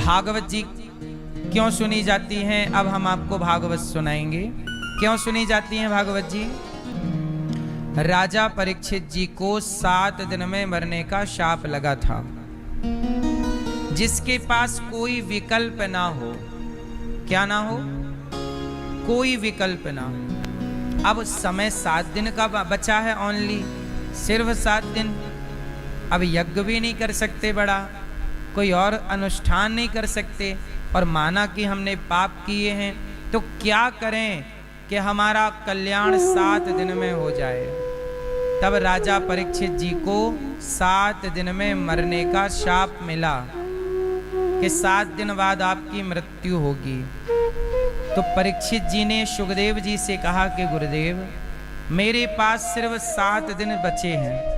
भागवत जी क्यों सुनी जाती हैं, अब हम आपको भागवत सुनाएंगे। क्यों सुनी जाती हैं भागवत जी? राजा परीक्षित जी को 7 दिन में मरने का शाप लगा था, जिसके पास कोई विकल्प ना हो। क्या ना हो? कोई विकल्प ना हो। अब समय 7 दिन का बचा है, ओनली सिर्फ 7 दिन। अब यज्ञ भी नहीं कर सकते बड़ा, कोई और अनुष्ठान नहीं कर सकते, और माना कि हमने पाप किए हैं तो क्या करें कि हमारा कल्याण 7 दिन में हो जाए। तब राजा परीक्षित जी को 7 दिन में मरने का शाप मिला कि 7 दिन बाद आपकी मृत्यु होगी। तो परीक्षित जी ने सुखदेव जी से कहा कि गुरुदेव, मेरे पास सिर्फ 7 दिन बचे हैं,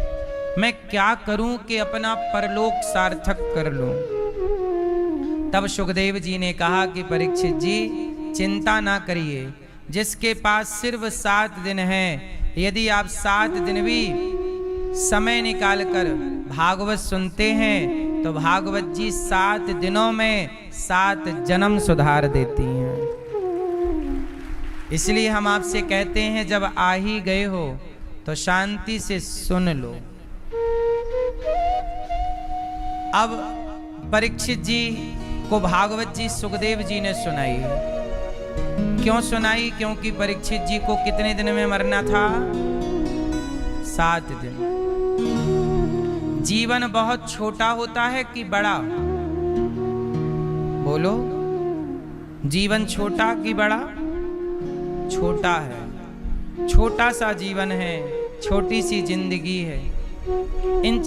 मैं क्या करूं कि अपना परलोक सार्थक कर लूं। तब सुखदेव जी ने कहा कि परीक्षित जी चिंता ना करिए, जिसके पास सिर्फ 7 दिन हैं, यदि आप 7 दिन भी समय निकाल कर भागवत सुनते हैं तो भागवत जी 7 दिनों में 7 जन्म सुधार देती हैं। इसलिए हम आपसे कहते हैं, जब आ ही गए हो तो शांति से सुन लो। अब परीक्षित जी को भागवत जी सुखदेव जी ने सुनाई। क्यों सुनाई? क्योंकि परीक्षित जी को कितने दिन में मरना था? 7 दिन। जीवन बहुत छोटा होता है कि बड़ा? बोलो, जीवन छोटा कि बड़ा? छोटा है। छोटा सा जीवन है, छोटी सी जिंदगी है।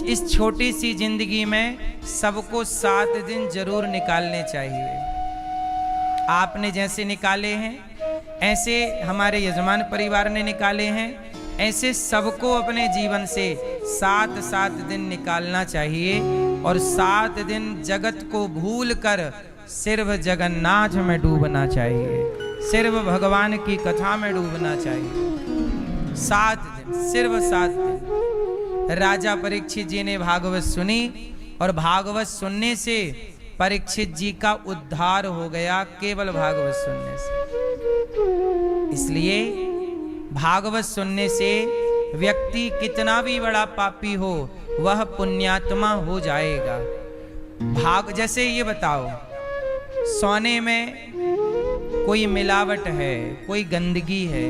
इस छोटी सी जिंदगी में सबको 7 दिन जरूर निकालने चाहिए। आपने जैसे निकाले हैं, ऐसे हमारे यजमान परिवार ने निकाले हैं, ऐसे सबको अपने जीवन से 7 दिन निकालना चाहिए। और 7 दिन जगत को भूल कर सिर्फ जगन्नाथ में डूबना चाहिए, सिर्फ भगवान की कथा में डूबना चाहिए। 7 दिन, सिर्फ 7 दिन। राजा परीक्षित जी ने भागवत सुनी, और भागवत सुनने से परीक्षित जी का उद्धार हो गया, केवल भागवत सुनने से। इसलिए भागवत सुनने से व्यक्ति कितना भी बड़ा पापी हो, वह पुण्यात्मा हो जाएगा। जैसे ये बताओ, सोने में कोई मिलावट है, कोई गंदगी है,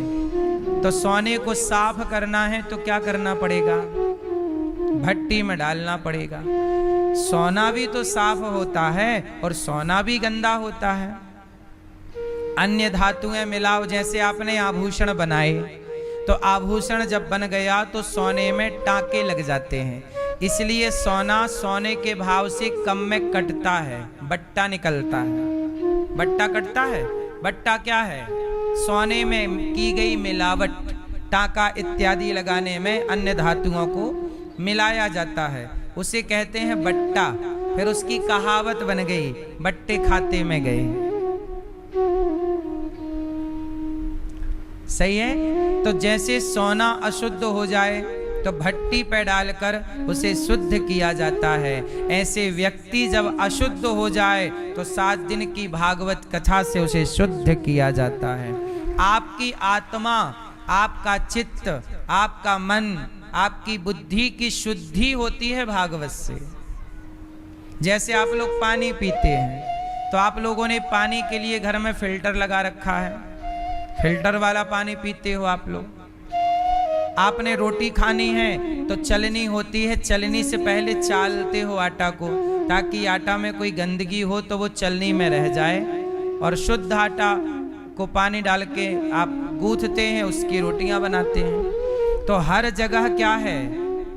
तो सोने को साफ करना है तो क्या करना पड़ेगा? भट्टी में डालना पड़ेगा। सोना भी तो साफ होता है और सोना भी गंदा होता है। अन्य धातुएं मिलाओ, जैसे आपने आभूषण बनाए, तो आभूषण जब बन गया तो सोने में टांके लग जाते हैं, इसलिए सोना सोने के भाव से कम में कटता है, बट्टा निकलता है। बट्टा कटता है। बट्टा क्या है? सोने में की गई मिलावट, टाका इत्यादि लगाने में अन्य धातुओं को मिलाया जाता है, उसे कहते हैं बट्टा। फिर उसकी कहावत बन गई, बट्टे खाते में गए। सही है? तो जैसे सोना अशुद्ध हो जाए तो भट्टी पे डालकर उसे शुद्ध किया जाता है, ऐसे व्यक्ति जब अशुद्ध हो जाए तो 7 दिन की भागवत कथा से उसे शुद्ध किया जाता है। आपकी आत्मा, आपका चित्त, आपका मन, आपकी बुद्धि की शुद्धि होती है भागवत से। जैसे आप लोग पानी पीते हैं, तो आप लोगों ने पानी के लिए घर में फिल्टर लगा रखा है, फिल्टर वाला पानी पीते हो आप लोग। आपने रोटी खानी है तो चलनी होती है, चलनी से पहले चालते हो आटा को, ताकि आटा में कोई गंदगी हो तो वो चलनी में रह जाए, और शुद्ध आटा को पानी डाल के आप गूंथते हैं, उसकी रोटियां बनाते हैं। तो हर जगह क्या है?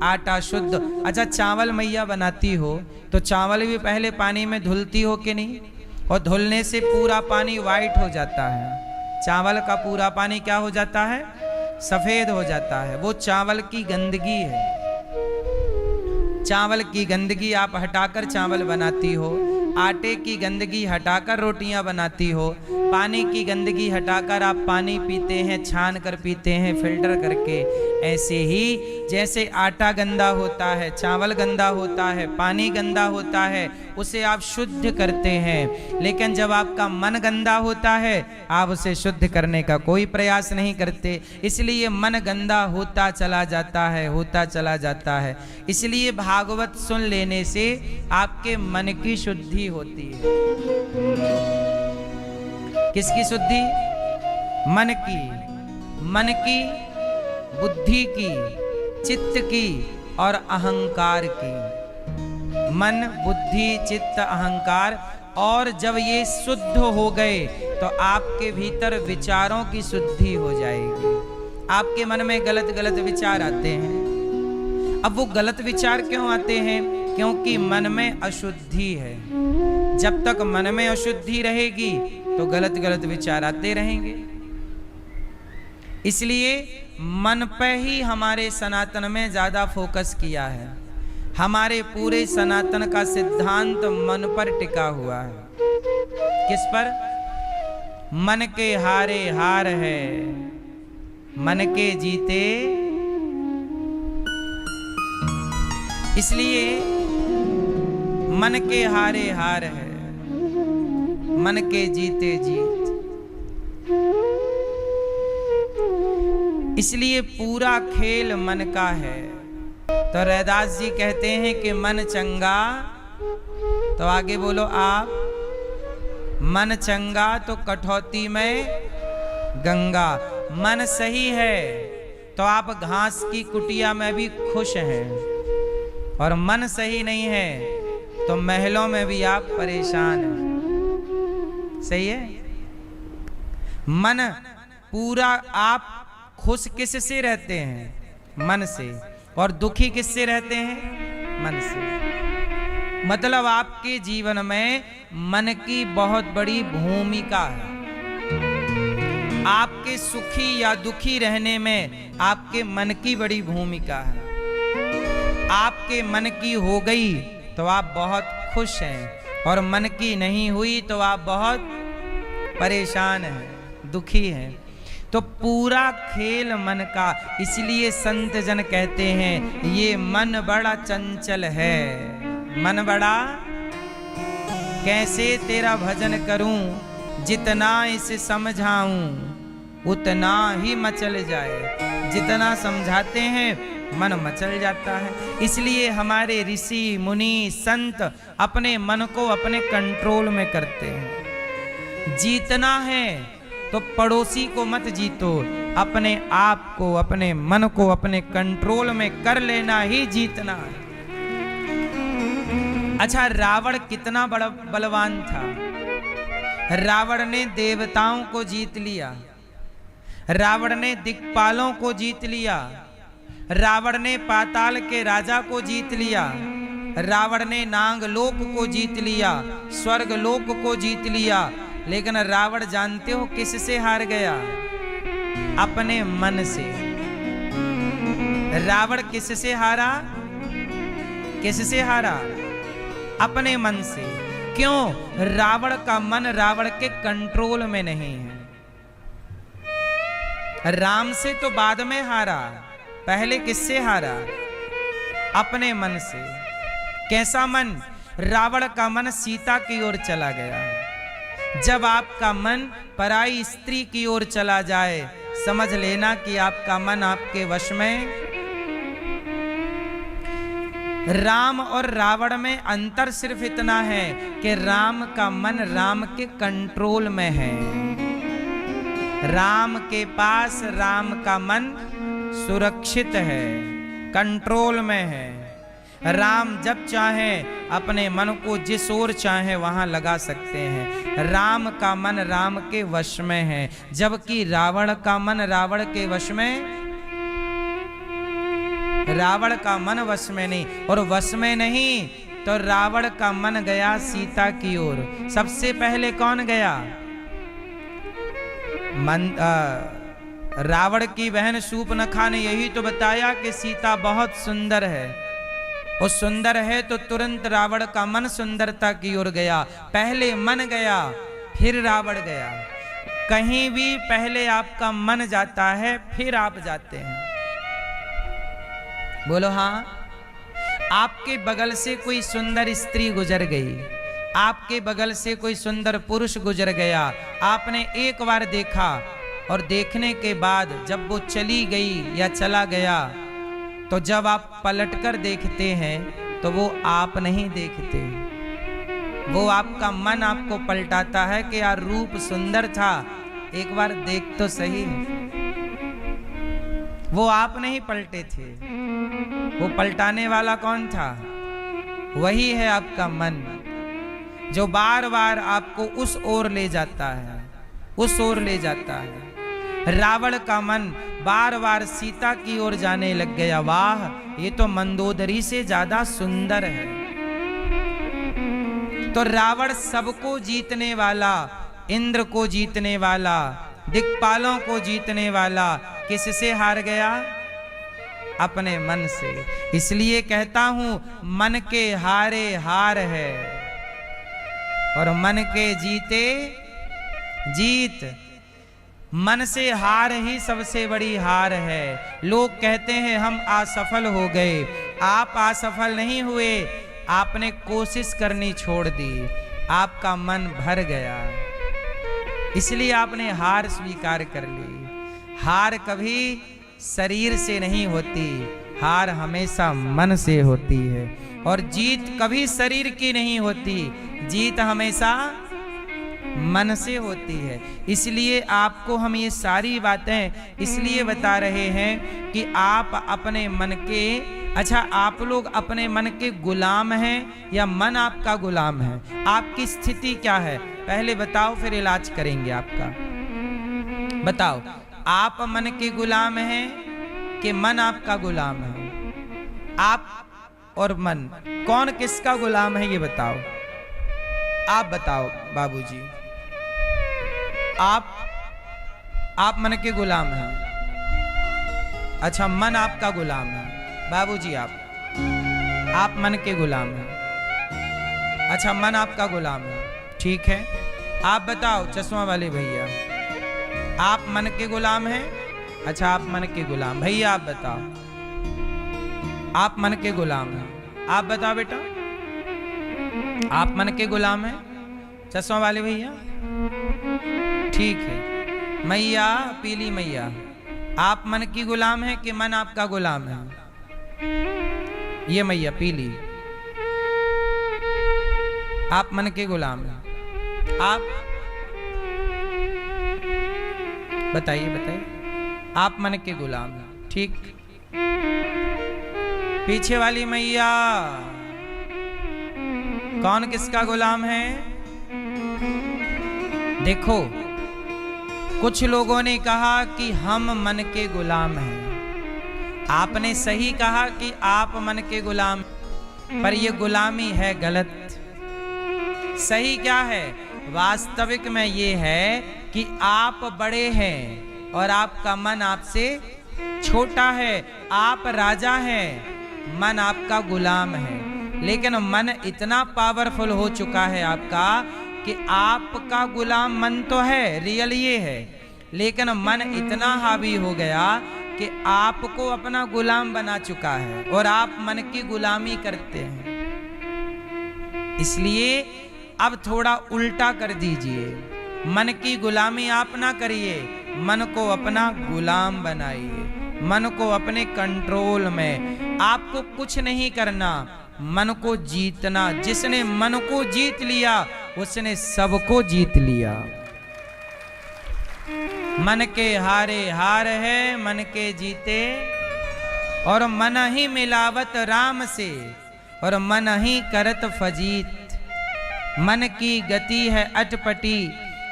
आटा शुद्ध। अच्छा, चावल मैया बनाती हो तो चावल भी पहले पानी में धुलती हो कि नहीं? और धुलने से पूरा पानी वाइट हो जाता है। चावल का पूरा पानी क्या हो जाता है? सफेद हो जाता है। वो चावल की गंदगी है। चावल की गंदगी आप हटाकर चावल बनाती हो, आटे की गंदगी हटाकर रोटियां बनाती हो, पानी की गंदगी हटाकर आप पानी पीते हैं, छान कर पीते हैं फिल्टर करके। ऐसे ही जैसे आटा गंदा होता है, चावल गंदा होता है, पानी गंदा होता है, उसे आप शुद्ध करते हैं। लेकिन जब आपका मन गंदा होता है, आप उसे शुद्ध करने का कोई प्रयास नहीं करते, इसलिए मन गंदा होता चला जाता है, होता चला जाता है। इसलिए भागवत सुन लेने से आपके मन की शुद्धि होती है। किसकी शुद्धि? मन की, मन की, बुद्धि की, चित्त की और अहंकार की। मन, बुद्धि, चित्त, अहंकार। और जब ये शुद्ध हो गए तो आपके भीतर विचारों की शुद्धि हो जाएगी। आपके मन में गलत गलत विचार आते हैं। अब वो गलत विचार क्यों आते हैं? क्योंकि मन में अशुद्धि है। जब तक मन में अशुद्धि रहेगी तो गलत गलत विचार आते रहेंगे। इसलिए मन पे ही हमारे सनातन में ज्यादा फोकस किया है। हमारे पूरे सनातन का सिद्धांत मन पर टिका हुआ है। किस पर? मन के हारे हार है, मन के जीते। इसलिए मन के हारे हार है, मन के जीते जीत। इसलिए पूरा खेल मन का है। तो रैदास जी कहते हैं कि मन चंगा, तो आगे बोलो आप। मन चंगा तो कठौती में गंगा। मन सही है तो आप घास की कुटिया में भी खुश हैं, और मन सही नहीं है तो महलों में भी आप परेशान हैं। सही है? मन पूरा, आप खुश किससे रहते हैं? मन से। और दुखी किससे रहते हैं? मन से। मतलब आपके जीवन में मन की बहुत बड़ी भूमिका है। आपके सुखी या दुखी रहने में आपके मन की बड़ी भूमिका है। आपके मन की हो गई तो आप बहुत खुश हैं, और मन की नहीं हुई तो आप बहुत परेशान हैं, दुखी हैं। तो पूरा खेल मन का। इसलिए संत जन कहते हैं ये मन बड़ा चंचल है। मन बड़ा, कैसे तेरा भजन करूं, जितना इसे समझाऊं उतना ही मचल जाए। जितना समझाते हैं मन मचल जाता है। इसलिए हमारे ऋषि मुनि संत अपने मन को अपने कंट्रोल में करते हैं। जीतना है तो पड़ोसी को मत जीतो, अपने आप को, अपने मन को अपने कंट्रोल में कर लेना ही जीतना है। अच्छा, रावण कितना बड़ा बलवान था। रावण ने देवताओं को जीत लिया, रावण ने दिक्पालों को जीत लिया, रावण ने पाताल के राजा को जीत लिया, रावण ने नागलोक को जीत लिया, स्वर्ग लोक को जीत लिया। लेकिन रावण जानते हो किससे हार गया? अपने मन से। रावण किससे हारा? किससे हारा? अपने मन से। क्यों? रावण का मन रावण के कंट्रोल में नहीं है। राम से तो बाद में हारा, पहले किससे हारा? अपने मन से। कैसा मन? रावण का मन सीता की ओर चला गया। जब आपका मन पराई स्त्री की ओर चला जाए, समझ लेना कि आपका मन आपके वश में। राम और रावण में अंतर सिर्फ इतना है कि राम का मन राम के कंट्रोल में है। राम के पास राम का मन सुरक्षित है, कंट्रोल में है। राम जब चाहे अपने मन को जिस ओर चाहे वहां लगा सकते हैं। राम का मन राम के वश में है, जबकि रावण का मन रावण के वश में। रावण का मन वश में नहीं, और वश में नहीं तो रावण का मन गया सीता की ओर। सबसे पहले कौन गया? रावण की बहन शूर्पणखा ने यही तो बताया कि सीता बहुत सुंदर है। वो सुंदर है तो तुरंत रावण का मन सुंदरता की ओर गया। पहले मन गया फिर रावण गया। कहीं भी पहले आपका मन जाता है फिर आप जाते हैं। बोलो हाँ। आपके बगल से कोई सुंदर स्त्री गुजर गई, आपके बगल से कोई सुंदर पुरुष गुजर गया, आपने एक बार देखा और देखने के बाद जब वो चली गई या चला गया, तो जब आप पलटकर देखते हैं तो वो आप नहीं देखते, वो आपका मन आपको पलटाता है कि यार रूप सुंदर था, एक बार देख तो सही। वो आप नहीं पलटे थे, वो पलटाने वाला कौन था? वही है आपका मन, जो बार बार आपको उस ओर ले जाता है, उस ओर ले जाता है। रावण का मन बार बार सीता की ओर जाने लग गया। वाह, ये तो मंदोदरी से ज्यादा सुंदर है। तो रावण सबको जीतने वाला, इंद्र को जीतने वाला, दिक्पालों को जीतने वाला, किससे हार गया? अपने मन से। इसलिए कहता हूं, मन के हारे हार है और मन के जीते जीत। मन से हार ही सबसे बड़ी हार है। लोग कहते हैं हम असफल हो गए, आप असफल नहीं हुए, आपने कोशिश करनी छोड़ दी, आपका मन भर गया, इसलिए आपने हार स्वीकार कर ली। हार कभी शरीर से नहीं होती, हार हमेशा मन से होती है। और जीत कभी शरीर की नहीं होती, जीत हमेशा मन से होती है। इसलिए आपको हम ये सारी बातें इसलिए बता रहे हैं कि आप अपने मन के, अच्छा आप लोग अपने मन के गुलाम हैं या मन आपका गुलाम है? आपकी स्थिति क्या है पहले बताओ, फिर इलाज करेंगे आपका। बताओ, आप मन के गुलाम हैं कि मन आपका गुलाम है? आप और मन कौन किसका गुलाम है ये बताओ। आप बताओ बाबूजी, आप मन के गुलाम हैं। अच्छा, मन आपका गुलाम है। बाबूजी आप मन के गुलाम हैं। अच्छा, मन आपका गुलाम है, ठीक है। आप बताओ चश्मा वाले भैया, आप मन के गुलाम हैं? अच्छा, आप मन के गुलाम। भैया आप बताओ, आप मन के गुलाम हैं? आप बताओ बेटा, आप मन के गुलाम हैं? चश्मा वाले भैया, ठीक है। मैया, पीली मैया, आप मन की गुलाम हैं कि मन आपका गुलाम है? ये मैया पीली, आप मन के गुलाम हैं। आप बताइए बताइए, आप मन के गुलाम हैं, ठीक। पीछे वाली मैया, कौन किसका गुलाम है? देखो, कुछ लोगों ने कहा कि हम मन के गुलाम हैं। आपने सही कहा कि आप मन के गुलाम, पर यह गुलामी है गलत। सही क्या है? वास्तविक में ये है कि आप बड़े हैं और आपका मन आपसे छोटा है। आप राजा हैं, मन आपका गुलाम है। लेकिन मन इतना पावरफुल हो चुका है आपका कि आपका गुलाम मन तो है, रियल ये है, लेकिन मन इतना हावी हो गया कि आपको अपना गुलाम बना चुका है और आप मन की गुलामी करते हैं। इसलिए अब थोड़ा उल्टा कर दीजिए, मन की गुलामी आप ना करिए, मन को अपना गुलाम बनाइए, मन को अपने कंट्रोल में। आपको कुछ नहीं करना, मन को जीतना। जिसने मन को जीत लिया उसने सबको जीत लिया। मन के हारे हार है, मन के जीते, और मन ही मिलावत राम से, और मन ही करत फजीत। मन की गति है अटपटी,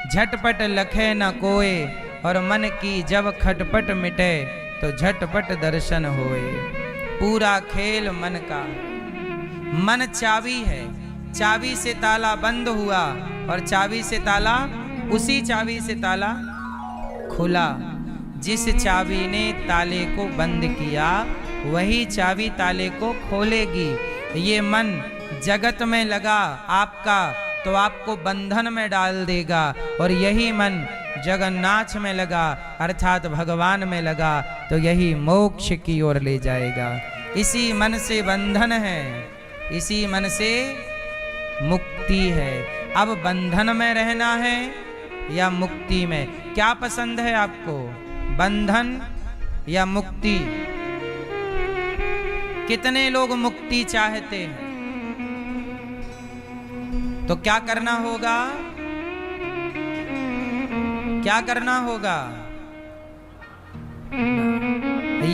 झटपट लखे न कोय, और मन की जब खटपट मिटे तो झटपट दर्शन होए। पूरा खेल मन का। मन चाबी है, चाबी से ताला बंद हुआ और चाबी से ताला, उसी चाबी से ताला खुला। जिस चाबी ने ताले को बंद किया वही चाबी ताले को खोलेगी। ये मन जगत में लगा आपका तो आपको बंधन में डाल देगा, और यही मन जगन्नाथ में लगा अर्थात भगवान में लगा तो यही मोक्ष की ओर ले जाएगा। इसी मन से बंधन है, इसी मन से मुक्ति है। अब बंधन में रहना है या मुक्ति में? क्या पसंद है आपको, बंधन या मुक्ति? कितने लोग मुक्ति चाहते हैं? तो क्या करना होगा, क्या करना होगा?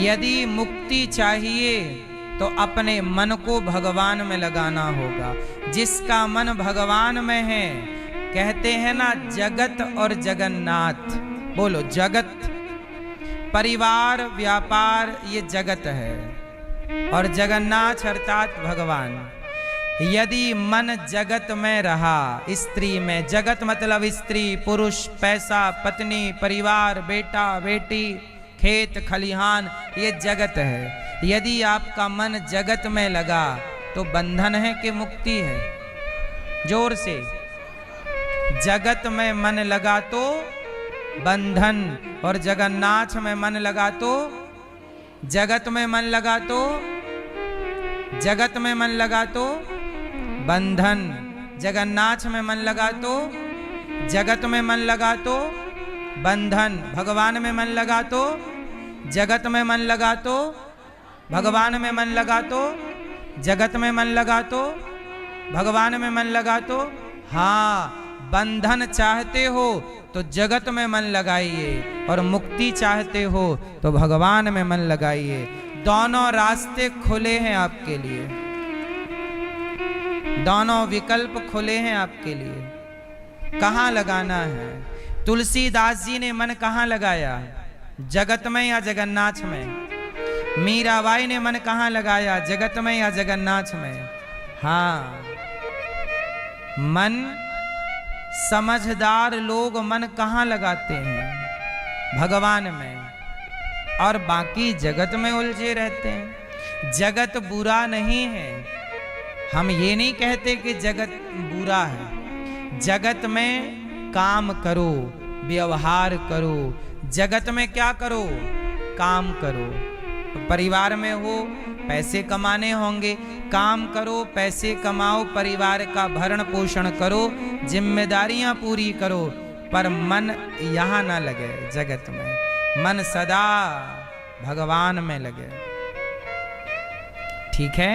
यदि मुक्ति चाहिए तो अपने मन को भगवान में लगाना होगा। जिसका मन भगवान में है, कहते हैं ना जगत और जगन्नाथ, बोलो जगत, परिवार व्यापार ये जगत है, और जगन्नाथ अर्थात भगवान। यदि मन जगत में रहा, स्त्री में, जगत मतलब स्त्री पुरुष, पैसा पत्नी परिवार बेटा बेटी खेत खलिहान, ये जगत है। यदि आपका मन जगत में लगा तो बंधन है कि मुक्ति है? जोर से, जगत में मन लगा तो बंधन, और जगन्नाथ में मन लगा तो, जगत में मन लगा तो, जगत में मन लगा तो बंधन, जगन्नाथ में मन लगा तो, जगत में मन लगा तो बंधन, भगवान में मन लगा तो, जगत में मन लगा तो, भगवान में मन लगा तो, जगत में मन लगा तो, भगवान में मन लगा तो। हाँ, बंधन चाहते हो तो जगत में मन लगाइए, और मुक्ति चाहते हो तो भगवान में मन लगाइए। दोनों रास्ते खुले हैं आपके लिए, दोनों विकल्प खुले हैं आपके लिए। कहाँ लगाना है? तुलसीदास जी ने मन कहाँ लगाया, जगत में या जगन्नाथ में? मीराबाई ने मन कहाँ लगाया, जगत में या जगन्नाथ में? हाँ, मन, समझदार लोग मन कहाँ लगाते हैं? भगवान में, और बाकी जगत में उलझे रहते हैं। जगत बुरा नहीं है, हम ये नहीं कहते कि जगत बुरा है। जगत में काम करो, व्यवहार करो, जगत में क्या करो, काम करो। परिवार में हो, पैसे कमाने होंगे, काम करो, पैसे कमाओ, परिवार का भरण पोषण करो, जिम्मेदारियां पूरी करो, पर मन यहाँ ना लगे जगत में, मन सदा भगवान में लगे। ठीक है,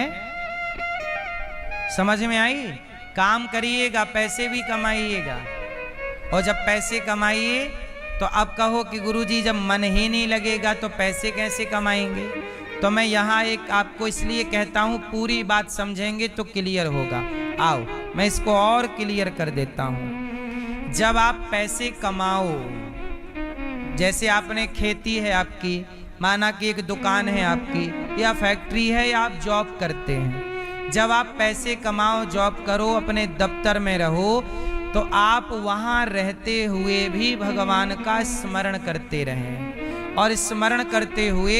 समझ में आई? काम करिएगा, पैसे भी कमाइएगा, और जब पैसे कमाइए तो अब कहो कि गुरुजी जब मन ही नहीं लगेगा तो पैसे कैसे कमाएंगे? तो मैं यहाँ एक आपको इसलिए कहता हूँ, पूरी बात समझेंगे तो क्लियर होगा। आओ मैं इसको और क्लियर कर देता हूँ। जब आप पैसे कमाओ, जैसे आपने खेती है आपकी, माना कि एक दुकान है आपकी या फैक्ट्री है या आप जॉब करते हैं, जब आप पैसे कमाओ, जॉब करो, अपने दफ्तर में रहो, तो आप वहाँ रहते हुए भी भगवान का स्मरण करते रहें, और स्मरण करते हुए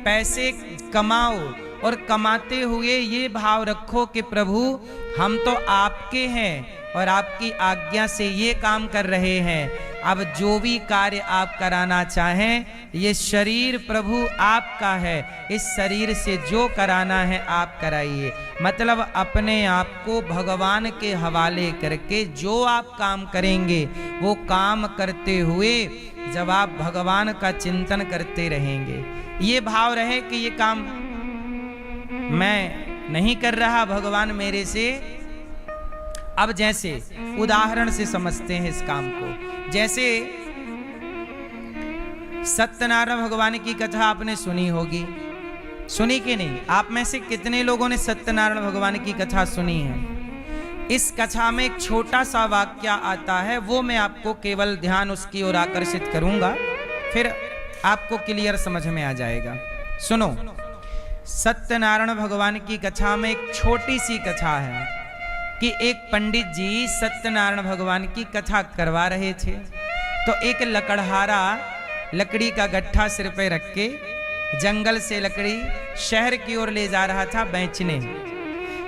पैसे कमाओ, और कमाते हुए ये भाव रखो कि प्रभु हम तो आपके हैं और आपकी आज्ञा से ये काम कर रहे हैं। अब जो भी कार्य आप कराना चाहें, ये शरीर प्रभु आपका है, इस शरीर से जो कराना है आप कराइए। मतलब अपने आप को भगवान के हवाले करके जो आप काम करेंगे, वो काम करते हुए जब आप भगवान का चिंतन करते रहेंगे, ये भाव रहे कि ये काम मैं नहीं कर रहा, भगवान मेरे से। अब जैसे उदाहरण से समझते हैं इस काम को, जैसे सत्यनारायण भगवान की कथा आपने सुनी होगी, सुनी कि नहीं? आप में से कितने लोगों ने सत्यनारायण भगवान की कथा सुनी है? इस कथा में एक छोटा सा वाक्य आता है, वो मैं आपको केवल ध्यान उसकी ओर आकर्षित करूंगा, फिर आपको क्लियर समझ में आ जाएगा। सुनो, सत्यनारायण भगवान की कथा में एक छोटी सी कथा है कि एक पंडित जी सत्यनारायण भगवान की कथा करवा रहे थे, तो एक लकड़हारा लकड़ी का गट्ठा सिर पे रख के जंगल से लकड़ी शहर की ओर ले जा रहा था बेचने।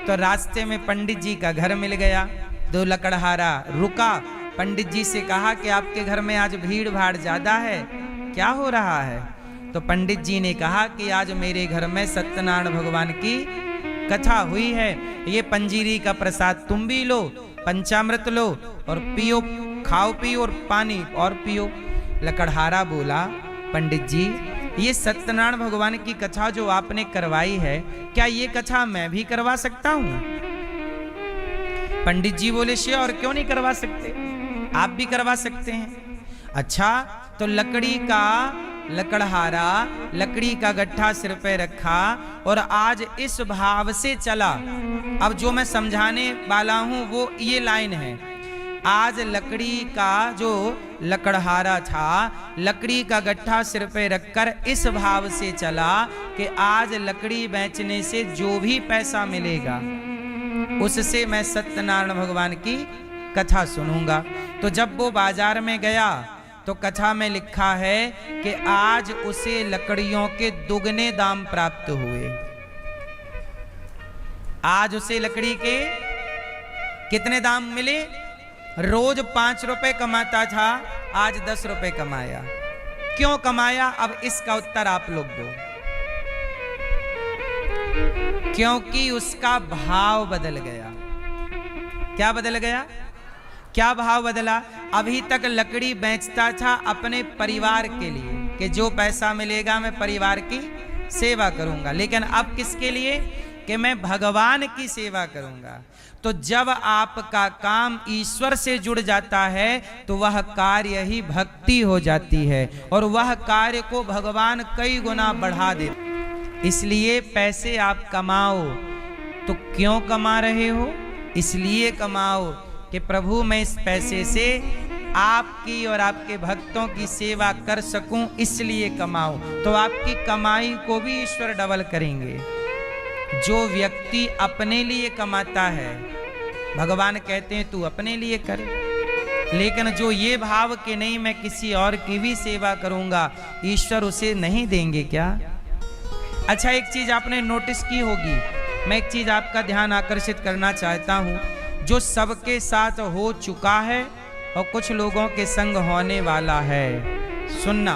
तो रास्ते में पंडित जी का घर मिल गया। दो लकड़हारा रुका, पंडित जी से कहा कि आपके घर में आज भीड़ भाड़ ज्यादा है, क्या हो रहा है? तो पंडित जी ने कहा कि आज मेरे घर में सत्यनारायण भगवान की कथा हुई है, ये पंजीरी का प्रसाद तुम भी लो, पंचामृत लो और पियो, खाओ पियो और पानी और पियो। लकड़हारा बोला, पंडित जी ये सत्यनारायण भगवान की कथा जो आपने करवाई है, क्या ये कथा मैं भी करवा सकता हूं? पंडित जी बोले, श्योर, क्यों नहीं करवा सकते, आप भी करवा सकते हैं। अच्छा, तो लकड़ी का लकड़हारा, लकड़ी का गट्ठा सिर पे रखा और आज इस भाव से चला। अब जो मैं समझाने वाला हूं वो ये लाइन है। आज लकड़ी का जो लकड़हारा था, लकड़ी का गट्ठा सिर पे रखकर इस भाव से चला कि आज लकड़ी बेचने से जो भी पैसा मिलेगा उससे मैं सत्यनारायण भगवान की कथा सुनूंगा। तो जब वो बाजार में गया तो कथा में लिखा है कि आज उसे लकड़ियों के दुगने दाम प्राप्त हुए। आज उसे लकड़ी के कितने दाम मिले? रोज 5 रुपए कमाता था, आज 10 रुपए कमाया। क्यों कमाया? अब इसका उत्तर आप लोग दो। क्योंकि उसका भाव बदल गया। क्या बदल गया? क्या भाव बदला? अभी तक लकड़ी बेचता था अपने परिवार के लिए कि जो पैसा मिलेगा मैं परिवार की सेवा करूंगा, लेकिन अब किसके लिए? कि मैं भगवान की सेवा करूंगा। तो जब आपका काम ईश्वर से जुड़ जाता है तो वह कार्य ही भक्ति हो जाती है और वह कार्य को भगवान कई गुना बढ़ा दे। इसलिए पैसे आप कमाओ तो क्यों कमा रहे हो? इसलिए कमाओ कि प्रभु मैं इस पैसे से आपकी और आपके भक्तों की सेवा कर सकूं, इसलिए कमाओ। तो आपकी कमाई को भी ईश्वर डबल करेंगे। जो व्यक्ति अपने लिए कमाता है, भगवान कहते हैं तू अपने लिए कर, लेकिन जो ये भाव कि नहीं मैं किसी और की भी सेवा करूंगा, ईश्वर उसे नहीं देंगे क्या? अच्छा, एक चीज आपने नोटिस की होगी, मैं एक चीज आपका ध्यान आकर्षित करना चाहता हूं। जो सबके साथ हो चुका है और कुछ लोगों के संग होने वाला है, सुनना।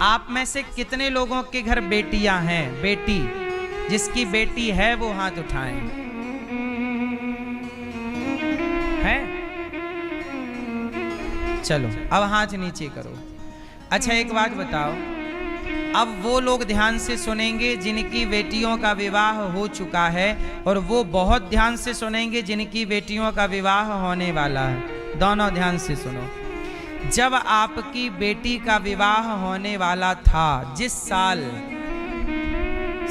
आप में से कितने लोगों के घर बेटियां हैं? बेटी, जिसकी बेटी है वो हाथ उठाएं। है? चलो अब हाथ नीचे करो। अच्छा एक बात बताओ, अब वो लोग ध्यान से सुनेंगे जिनकी बेटियों का विवाह हो चुका है, और वो बहुत ध्यान से सुनेंगे जिनकी बेटियों का विवाह होने वाला है। दोनों ध्यान से सुनो। जब आपकी बेटी का विवाह होने वाला था, जिस साल,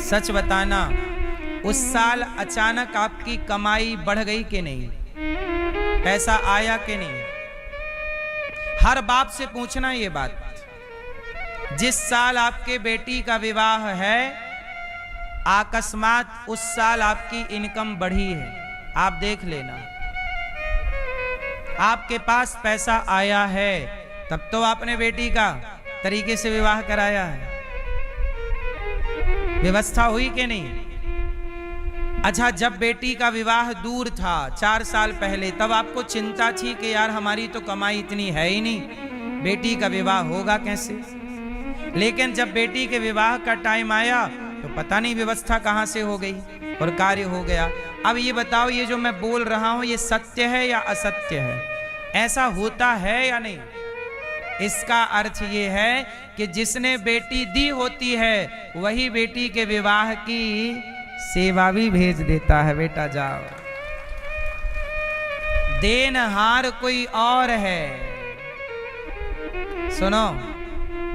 सच बताना, उस साल अचानक आपकी कमाई बढ़ गई कि नहीं? पैसा आया कि नहीं? हर बाप से पूछना ये बात। जिस साल आपके बेटी का विवाह है, अकस्मात उस साल आपकी इनकम बढ़ी है, आप देख लेना। आपके पास पैसा आया है, तब तो आपने बेटी का तरीके से विवाह कराया है। व्यवस्था हुई कि नहीं? अच्छा, जब बेटी का विवाह दूर था 4 साल पहले, तब आपको चिंता थी कि यार हमारी तो कमाई इतनी है ही नहीं, बेटी का विवाह होगा कैसे? लेकिन जब बेटी के विवाह का टाइम आया तो पता नहीं व्यवस्था कहां से हो गई और कार्य हो गया। अब ये बताओ, ये जो मैं बोल रहा हूं ये सत्य है या असत्य है? ऐसा होता है या नहीं? इसका अर्थ ये है कि जिसने बेटी दी होती है वही बेटी के विवाह की सेवा भी भेज देता है। बेटा जाओ, देनहार कोई और है। सुनो,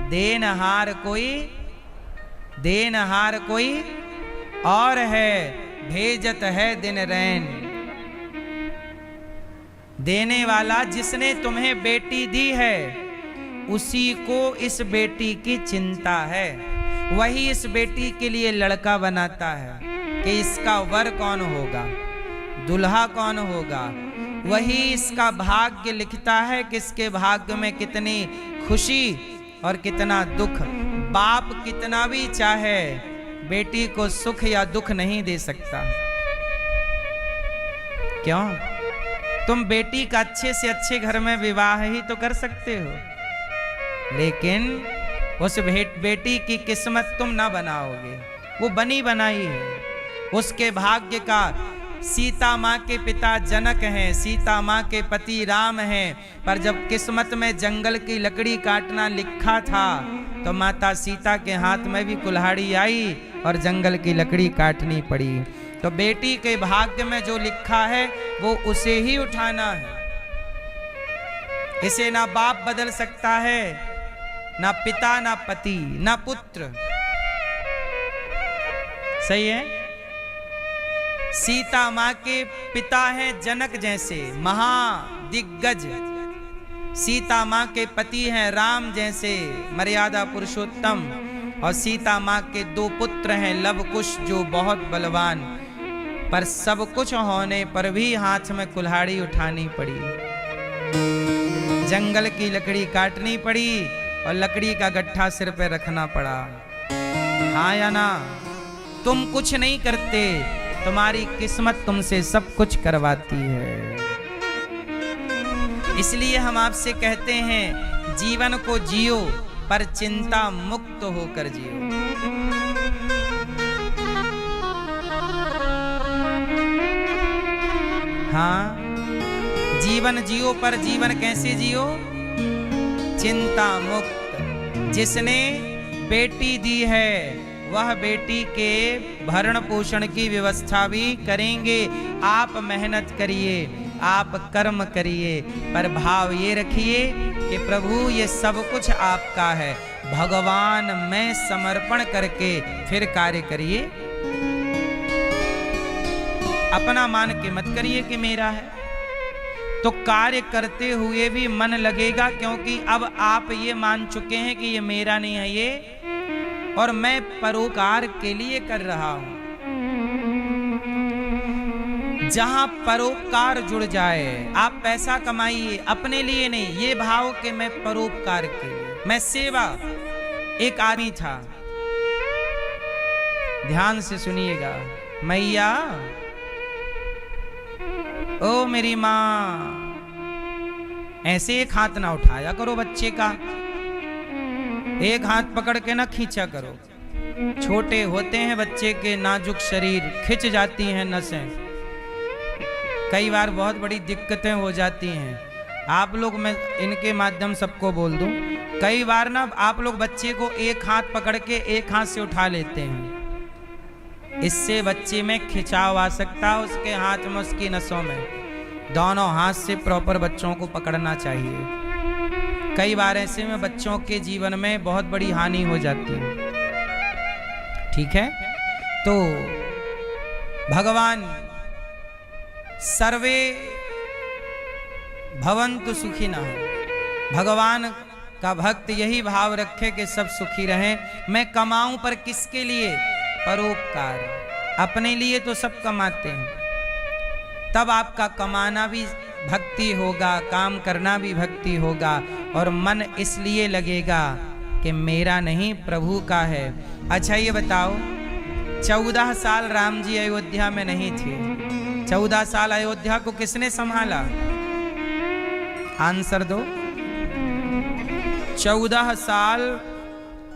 देनहार कोई और है, भेजत है दिन रैन। देने वाला जिसने तुम्हें बेटी दी है उसी को इस बेटी की चिंता है। वही इस बेटी के लिए लड़का बनाता है कि इसका वर कौन होगा, दुल्हा कौन होगा। वही इसका भाग्य लिखता है कि इसके भाग्य में कितनी खुशी और कितना दुख। बाप कितना भी चाहे बेटी को सुख या दुख नहीं दे सकता। क्यों? तुम बेटी का अच्छे से अच्छे घर में विवाह ही तो कर सकते हो, लेकिन उस बेटी की किस्मत तुम ना बनाओगे, वो बनी बनाई है। उसके भाग्य का, सीता माँ के पिता जनक हैं, सीता माँ के पति राम हैं, पर जब किस्मत में जंगल की लकड़ी काटना लिखा था तो माता सीता के हाथ में भी कुल्हाड़ी आई और जंगल की लकड़ी काटनी पड़ी। तो बेटी के भाग्य में जो लिखा है वो उसे ही उठाना है। इसे ना बाप बदल सकता है, ना पिता, ना पति, ना पुत्र। सही है। सीता माँ के पिता हैं जनक जैसे महादिग्गज, सीता माँ के पति हैं राम जैसे मर्यादा पुरुषोत्तम, और सीता माँ के 2 पुत्र हैं लव कुश जो बहुत बलवान। पर सब कुछ होने पर भी हाथ में कुल्हाड़ी उठानी पड़ी, जंगल की लकड़ी काटनी पड़ी और लकड़ी का गट्ठा सिर पे रखना पड़ा। हाँ या ना? तुम कुछ नहीं करते, तुम्हारी किस्मत तुमसे सब कुछ करवाती है। इसलिए हम आपसे कहते हैं जीवन को जियो पर चिंता मुक्त होकर जियो। हाँ, जीवन जियो, पर जीवन कैसे जियो? चिंता मुक्त। जिसने बेटी दी है वह बेटी के भरण पोषण की व्यवस्था भी करेंगे। आप मेहनत करिए, आप कर्म करिए, पर भाव ये रखिए कि प्रभु ये सब कुछ आपका है, भगवान में समर्पण करके फिर कार्य करिए। अपना मान के मत करिए कि मेरा है। तो कार्य करते हुए भी मन लगेगा, क्योंकि अब आप ये मान चुके हैं कि ये मेरा नहीं है ये, और मैं परोपकार के लिए कर रहा हूं। जहां परोपकार जुड़ जाए, आप पैसा कमाइए अपने लिए नहीं, ये भाव कि मैं परोपकार के लिए, मैं सेवा। एक आदमी था, ध्यान से सुनिएगा, मैया ओ मेरी माँ, ऐसे एक हाथ ना उठाया करो बच्चे का, एक हाथ पकड़ के ना खींचा करो। छोटे होते हैं बच्चे के नाजुक शरीर, खिंच जाती हैं नसें, कई बार बहुत बड़ी दिक्कतें हो जाती हैं। आप लोग, मैं इनके माध्यम सबको बोल दूं, कई बार ना आप लोग बच्चे को एक हाथ पकड़ के एक हाथ से उठा लेते हैं, इससे बच्चे में खिंचाव आ सकता है, उसके हाथ में, उसकी नसों में। दोनों हाथ से प्रॉपर बच्चों को पकड़ना चाहिए। कई बार ऐसे में बच्चों के जीवन में बहुत बड़ी हानि हो जाती है। ठीक है, तो भगवान सर्वे भवन्तु सुखिनः, भगवान का भक्त यही भाव रखे कि सब सुखी रहें। मैं कमाऊं पर किसके लिए? परोपकार। अपने लिए तो सब कमाते हैं, तब आपका कमाना भी भक्ति होगा, काम करना भी भक्ति होगा, और मन इसलिए लगेगा कि मेरा नहीं प्रभु का है। अच्छा ये बताओ, 14 साल राम जी अयोध्या में नहीं थे, 14 साल अयोध्या को किसने संभाला? आंसर दो। 14 साल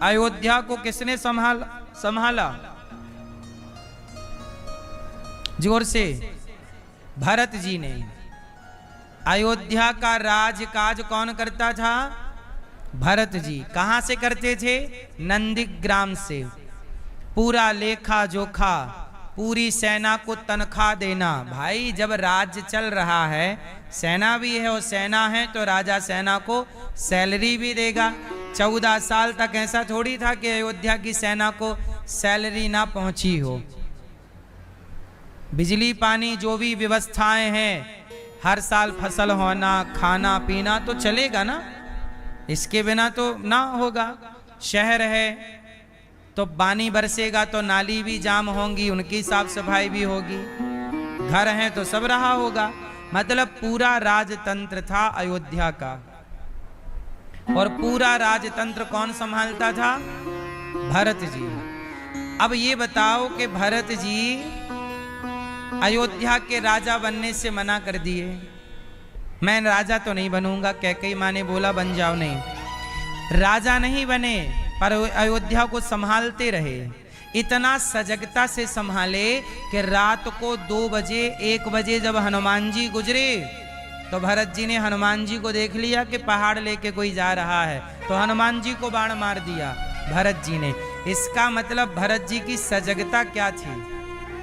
अयोध्या को किसने संभाला? जोर से। भरत जी ने। अयोध्या का राजकाज कौन करता था? भरत जी। कहां से करते थे? नंदीग्राम से। पूरा लेखा जोखा, पूरी सेना को तनख्वाह देना। भाई जब राज्य चल रहा है, सेना भी है, और सेना है तो राजा सेना को सैलरी भी देगा। 14 साल तक ऐसा थोड़ी था कि अयोध्या की सेना को सैलरी ना पहुंची हो। बिजली पानी जो भी व्यवस्थाएं हैं, हर साल फसल होना, खाना पीना तो चलेगा ना, इसके बिना तो ना होगा। शहर है तो पानी बरसेगा तो नाली भी जाम होंगी, उनकी साफ सफाई भी होगी। घर है तो सब रहा होगा। मतलब पूरा राजतंत्र था अयोध्या का। और पूरा राजतंत्र कौन संभालता था? भरत जी। अब ये बताओ कि भरत जी अयोध्या के राजा बनने से मना कर दिए। मैं राजा तो नहीं बनूंगा, कैकेयी माँ ने बोला बन जाओ। नहीं, राजा नहीं बने, पर अयोध्या को संभालते रहे। इतना सजगता से संभाले कि रात को 2 बजे 1 बजे जब हनुमान जी गुजरे तो भरत जी ने हनुमान जी को देख लिया कि पहाड़ लेके कोई जा रहा है, तो हनुमान जी को बाण मार दिया भरत जी ने। इसका मतलब भरत जी की सजगता क्या थी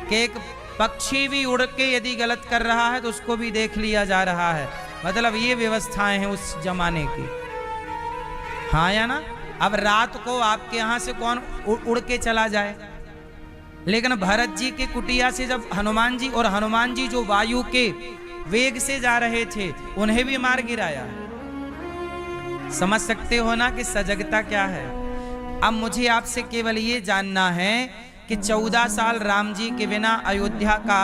कि एक पक्षी भी उड़ के यदि गलत कर रहा है तो उसको भी देख लिया जा रहा है। मतलब ये व्यवस्थाएं हैं उस जमाने की, हाँ या ना। अब रात को आपके यहां से कौन उड़ के चला जाए, लेकिन भरत जी के कुटिया से जब हनुमान जी, और हनुमान जी जो वायु के वेग से जा रहे थे, उन्हें भी मार गिराया। समझ सकते हो ना कि सजगता क्या है। अब मुझे आपसे केवल ये जानना है कि 14 साल राम जी के बिना अयोध्या का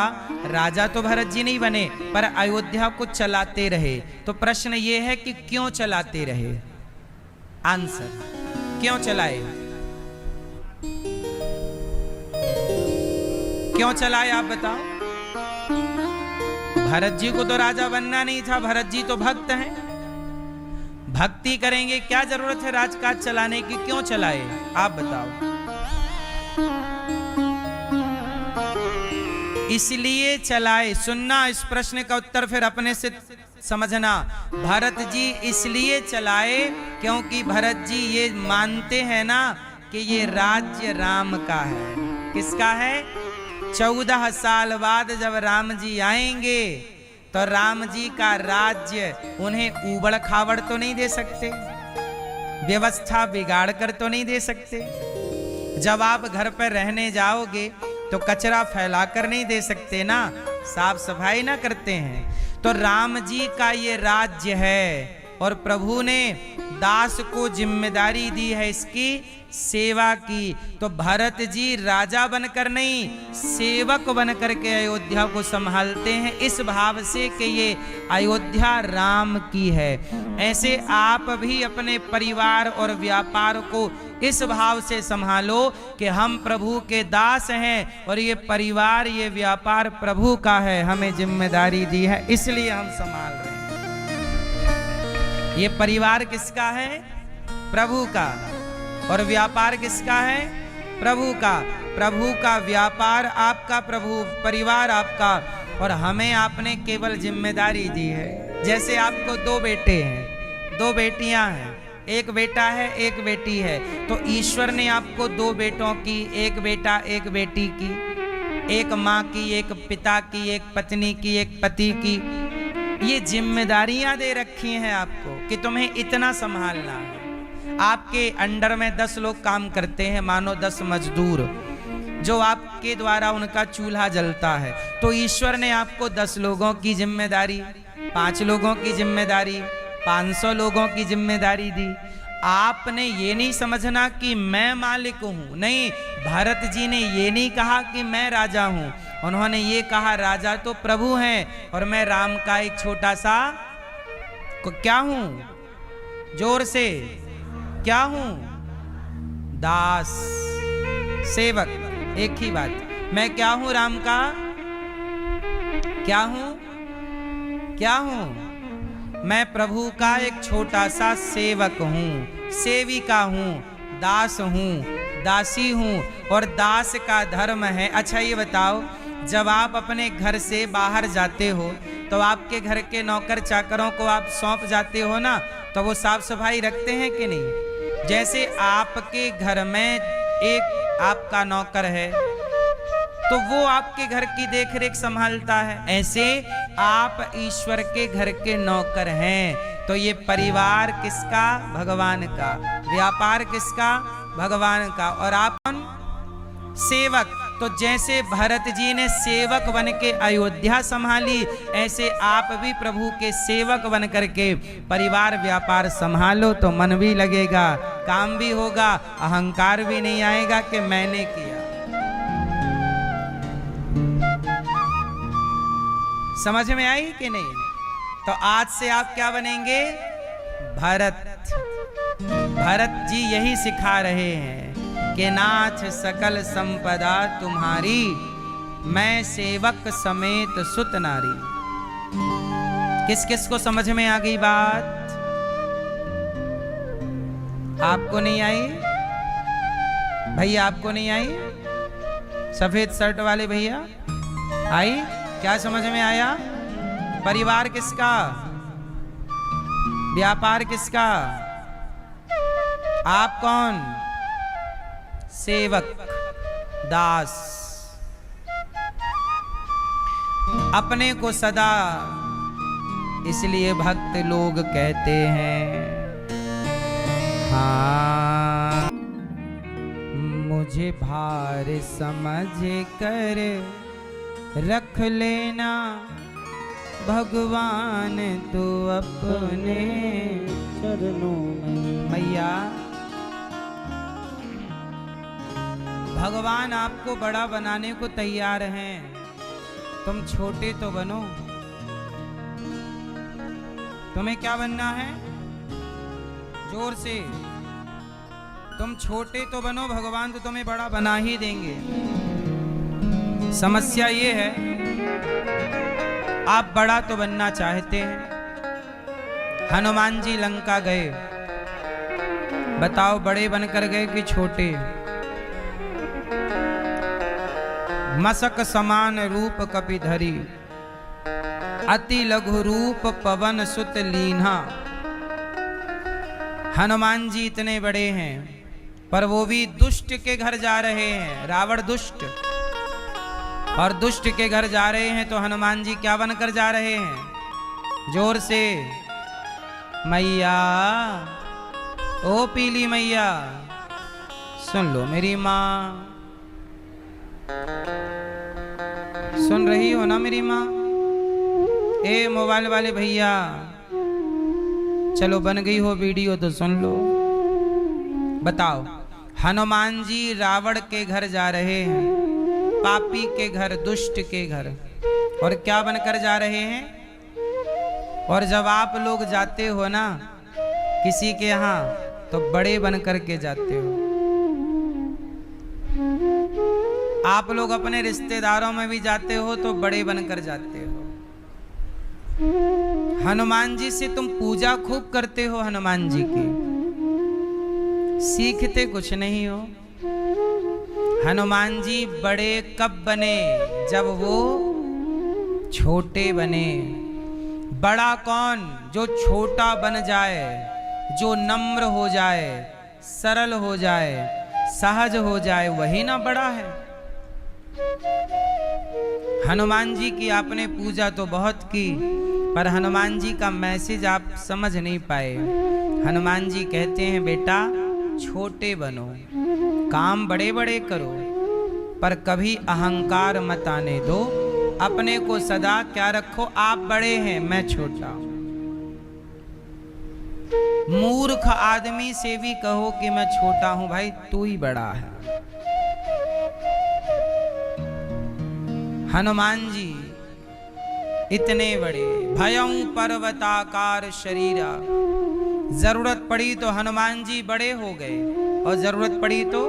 राजा तो भरत जी नहीं बने, पर अयोध्या को चलाते रहे। तो प्रश्न ये है कि क्यों चलाते रहे? आंसर, क्यों चलाए? क्यों चलाए आप बताओ। भरत जी को तो राजा बनना नहीं था, भरत जी तो भक्त हैं, भक्ति करेंगे, क्या जरूरत है राजकाज चलाने की, क्यों चलाए आप बताओ। इसलिए चलाए, सुनना इस प्रश्न का उत्तर फिर अपने से समझना। भरत जी इसलिए चलाए क्योंकि भरत जी ये मानते हैं ना कि ये राज्य राम का है। किसका है? 14 साल बाद जब राम जी आएंगे तो राम जी का राज्य उन्हें उबड़ खाबड़ तो नहीं दे सकते, व्यवस्था बिगाड़ कर तो नहीं दे सकते। जब आप घर पर रहने जाओगे तो कचरा फैला कर नहीं दे सकते ना, साफ सफाई ना करते हैं। तो राम जी का ये राज्य है और प्रभु ने दास को जिम्मेदारी दी है इसकी सेवा की। तो भरत जी राजा बनकर नहीं, सेवक बनकर के अयोध्या को संभालते हैं, इस भाव से कि ये अयोध्या राम की है। ऐसे आप भी अपने परिवार और व्यापार को इस भाव से संभालो कि हम प्रभु के दास हैं और ये परिवार, ये व्यापार प्रभु का है, हमें जिम्मेदारी दी है, इसलिए हम संभाल रहे हैं। ये परिवार किसका है? प्रभु का। और व्यापार किसका है? प्रभु का। प्रभु का व्यापार आपका, प्रभु परिवार आपका, और हमें आपने केवल जिम्मेदारी दी है। जैसे आपको 2 बेटे हैं, 2 बेटियां हैं, एक बेटा है एक बेटी है, तो ईश्वर ने आपको 2 बेटों की, एक बेटा एक बेटी की, एक माँ की, एक पिता की, एक पत्नी की, एक पति की, ये जिम्मेदारियां दे रखी हैं आपको कि तुम्हें इतना संभालना है। आपके अंडर में 10 लोग काम करते हैं, मानो 10 मजदूर, जो आपके द्वारा उनका चूल्हा जलता है। तो ईश्वर ने आपको 10 लोगों की जिम्मेदारी, 5 लोगों की जिम्मेदारी, 500 लोगों की जिम्मेदारी दी। आपने ये नहीं समझना कि मैं मालिक हूं, नहीं। भरत जी ने ये नहीं कहा कि मैं राजा हूं, उन्होंने ये कहा राजा तो प्रभु हैं और मैं राम का एक छोटा सा क्या हूं? जोर से, क्या हूं? दास, सेवक, एक ही बात। मैं क्या हूं? राम का क्या हूं? क्या हूं? मैं प्रभु का एक छोटा सा सेवक हूं, सेविका हूं, दास हूं, दासी हूं, और दास का धर्म है। अच्छा ये बताओ, जब आप अपने घर से बाहर जाते हो तो आपके घर के नौकर चाकरों को आप सौंप जाते हो ना, तो वो साफ सफाई रखते हैं कि नहीं? जैसे आपके घर में एक आपका नौकर है तो वो आपके घर की देखरेख संभालता है, ऐसे आप ईश्वर के घर के नौकर हैं। तो ये परिवार किसका? भगवान का। व्यापार किसका? भगवान का। और आप सेवक। तो जैसे भरत जी ने सेवक बन के अयोध्या संभाली, ऐसे आप भी प्रभु के सेवक बन करके परिवार व्यापार संभालो, तो मन भी लगेगा, काम भी होगा, अहंकार भी नहीं आएगा कि मैंने किया। समझ में आई कि नहीं? तो आज से आप क्या बनेंगे? भरत। भरत जी यही सिखा रहे हैं कि नाथ सकल संपदा तुम्हारी, मैं सेवक समेत सुत नारी। किस किस को समझ में आ गई बात? आपको नहीं आई? भैया आपको नहीं आई? सफेद शर्ट वाले भैया आई? क्या समझ में आया? परिवार किसका, व्यापार किसका? आप कौन? सेवक, दास। अपने को सदा इसलिए भक्त लोग कहते हैं, हाँ मुझे भार समझ कर रख लेना भगवान तो अपने चरणों में। मैया भगवान आपको बड़ा बनाने को तैयार हैं, तुम छोटे तो बनो। तुम्हें क्या बनना है? जोर से, तुम छोटे तो बनो, भगवान तो तुम्हें बड़ा बना ही देंगे। समस्या ये है, आप बड़ा तो बनना चाहते हैं। हनुमान जी लंका गए, बताओ बड़े बनकर गए कि छोटे? मसक समान रूप कपि धरी, अति लघु रूप पवन सुत लीन्हा। हनुमान जी इतने बड़े हैं, पर वो भी दुष्ट के घर जा रहे हैं। रावण दुष्ट, और दुष्ट के घर जा रहे हैं तो हनुमान जी क्या बनकर जा रहे हैं? जोर से, मैया ओ पीली मैया सुन लो मेरी माँ। सुन रही हो ना मेरी माँ? ए मोबाइल वाले भैया, चलो बन गई हो वीडियो तो सुन लो। बताओ, हनुमान जी रावण के घर जा रहे हैं, पापी के घर, दुष्ट के घर, और क्या बनकर जा रहे हैं? और जब आप लोग जाते हो ना किसी के यहाँ, तो बड़े बनकर के जाते हो। आप लोग अपने रिश्तेदारों में भी जाते हो तो बड़े बनकर जाते हो। हनुमान जी से तुम पूजा खूब करते हो, हनुमान जी की, सीखते कुछ नहीं हो। हनुमान जी बड़े कब बने? जब वो छोटे बने। बड़ा कौन? जो छोटा बन जाए, जो नम्र हो जाए, सरल हो जाए, सहज हो जाए, वही ना बड़ा है। हनुमान जी की आपने पूजा तो बहुत की, पर हनुमान जी का मैसेज आप समझ नहीं पाए। हनुमान जी कहते हैं बेटा छोटे बनो, काम बड़े बड़े करो, पर कभी अहंकार मत आने दो। अपने को सदा क्या रखो? आप बड़े हैं, मैं छोटा। मूर्ख आदमी से भी कहो कि मैं छोटा हूं, भाई तू ही बड़ा है। हनुमान जी इतने बड़े, भयं पर्वताकार शरीरा। जरूरत पड़ी तो हनुमान जी बड़े हो गए, और जरूरत पड़ी तो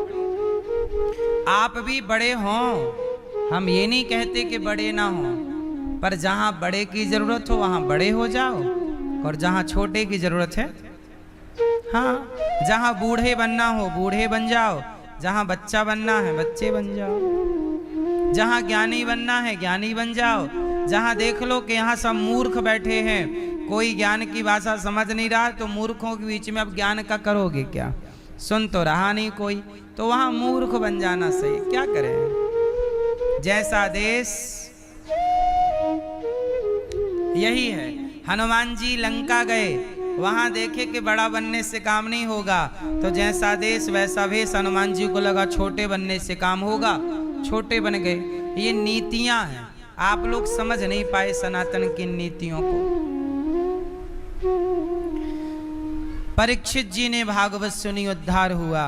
आप भी बड़े हों। हम ये नहीं कहते कि बड़े ना हों, पर जहां बड़े की जरूरत हो वहां बड़े हो जाओ, और जहां छोटे की जरूरत है, हाँ, जहां बूढ़े बनना हो बूढ़े बन जाओ, जहां बच्चा बनना है बच्चे बन जाओ, जहां ज्ञानी बनना है ज्ञानी बन जाओ। जहां देख लो कि यहाँ सब मूर्ख बैठे हैं, कोई ज्ञान की भाषा समझ नहीं रहा, तो मूर्खों के बीच में अब ज्ञान का करोगे क्या? सुन तो रहा नहीं कोई, तो वहां मूर्ख बन जाना सही। क्या करें? जैसा देश यही है। हनुमान जी लंका गए, वहां देखे कि बड़ा बनने से काम नहीं होगा, तो जैसा देश वैसा भेष। हनुमान जी को लगा छोटे बनने से काम होगा, छोटे बन गए। ये नीतियां हैं, आप लोग समझ नहीं पाए सनातन की नीतियों को। परीक्षित जी ने भागवत सुनी, उद्धार हुआ।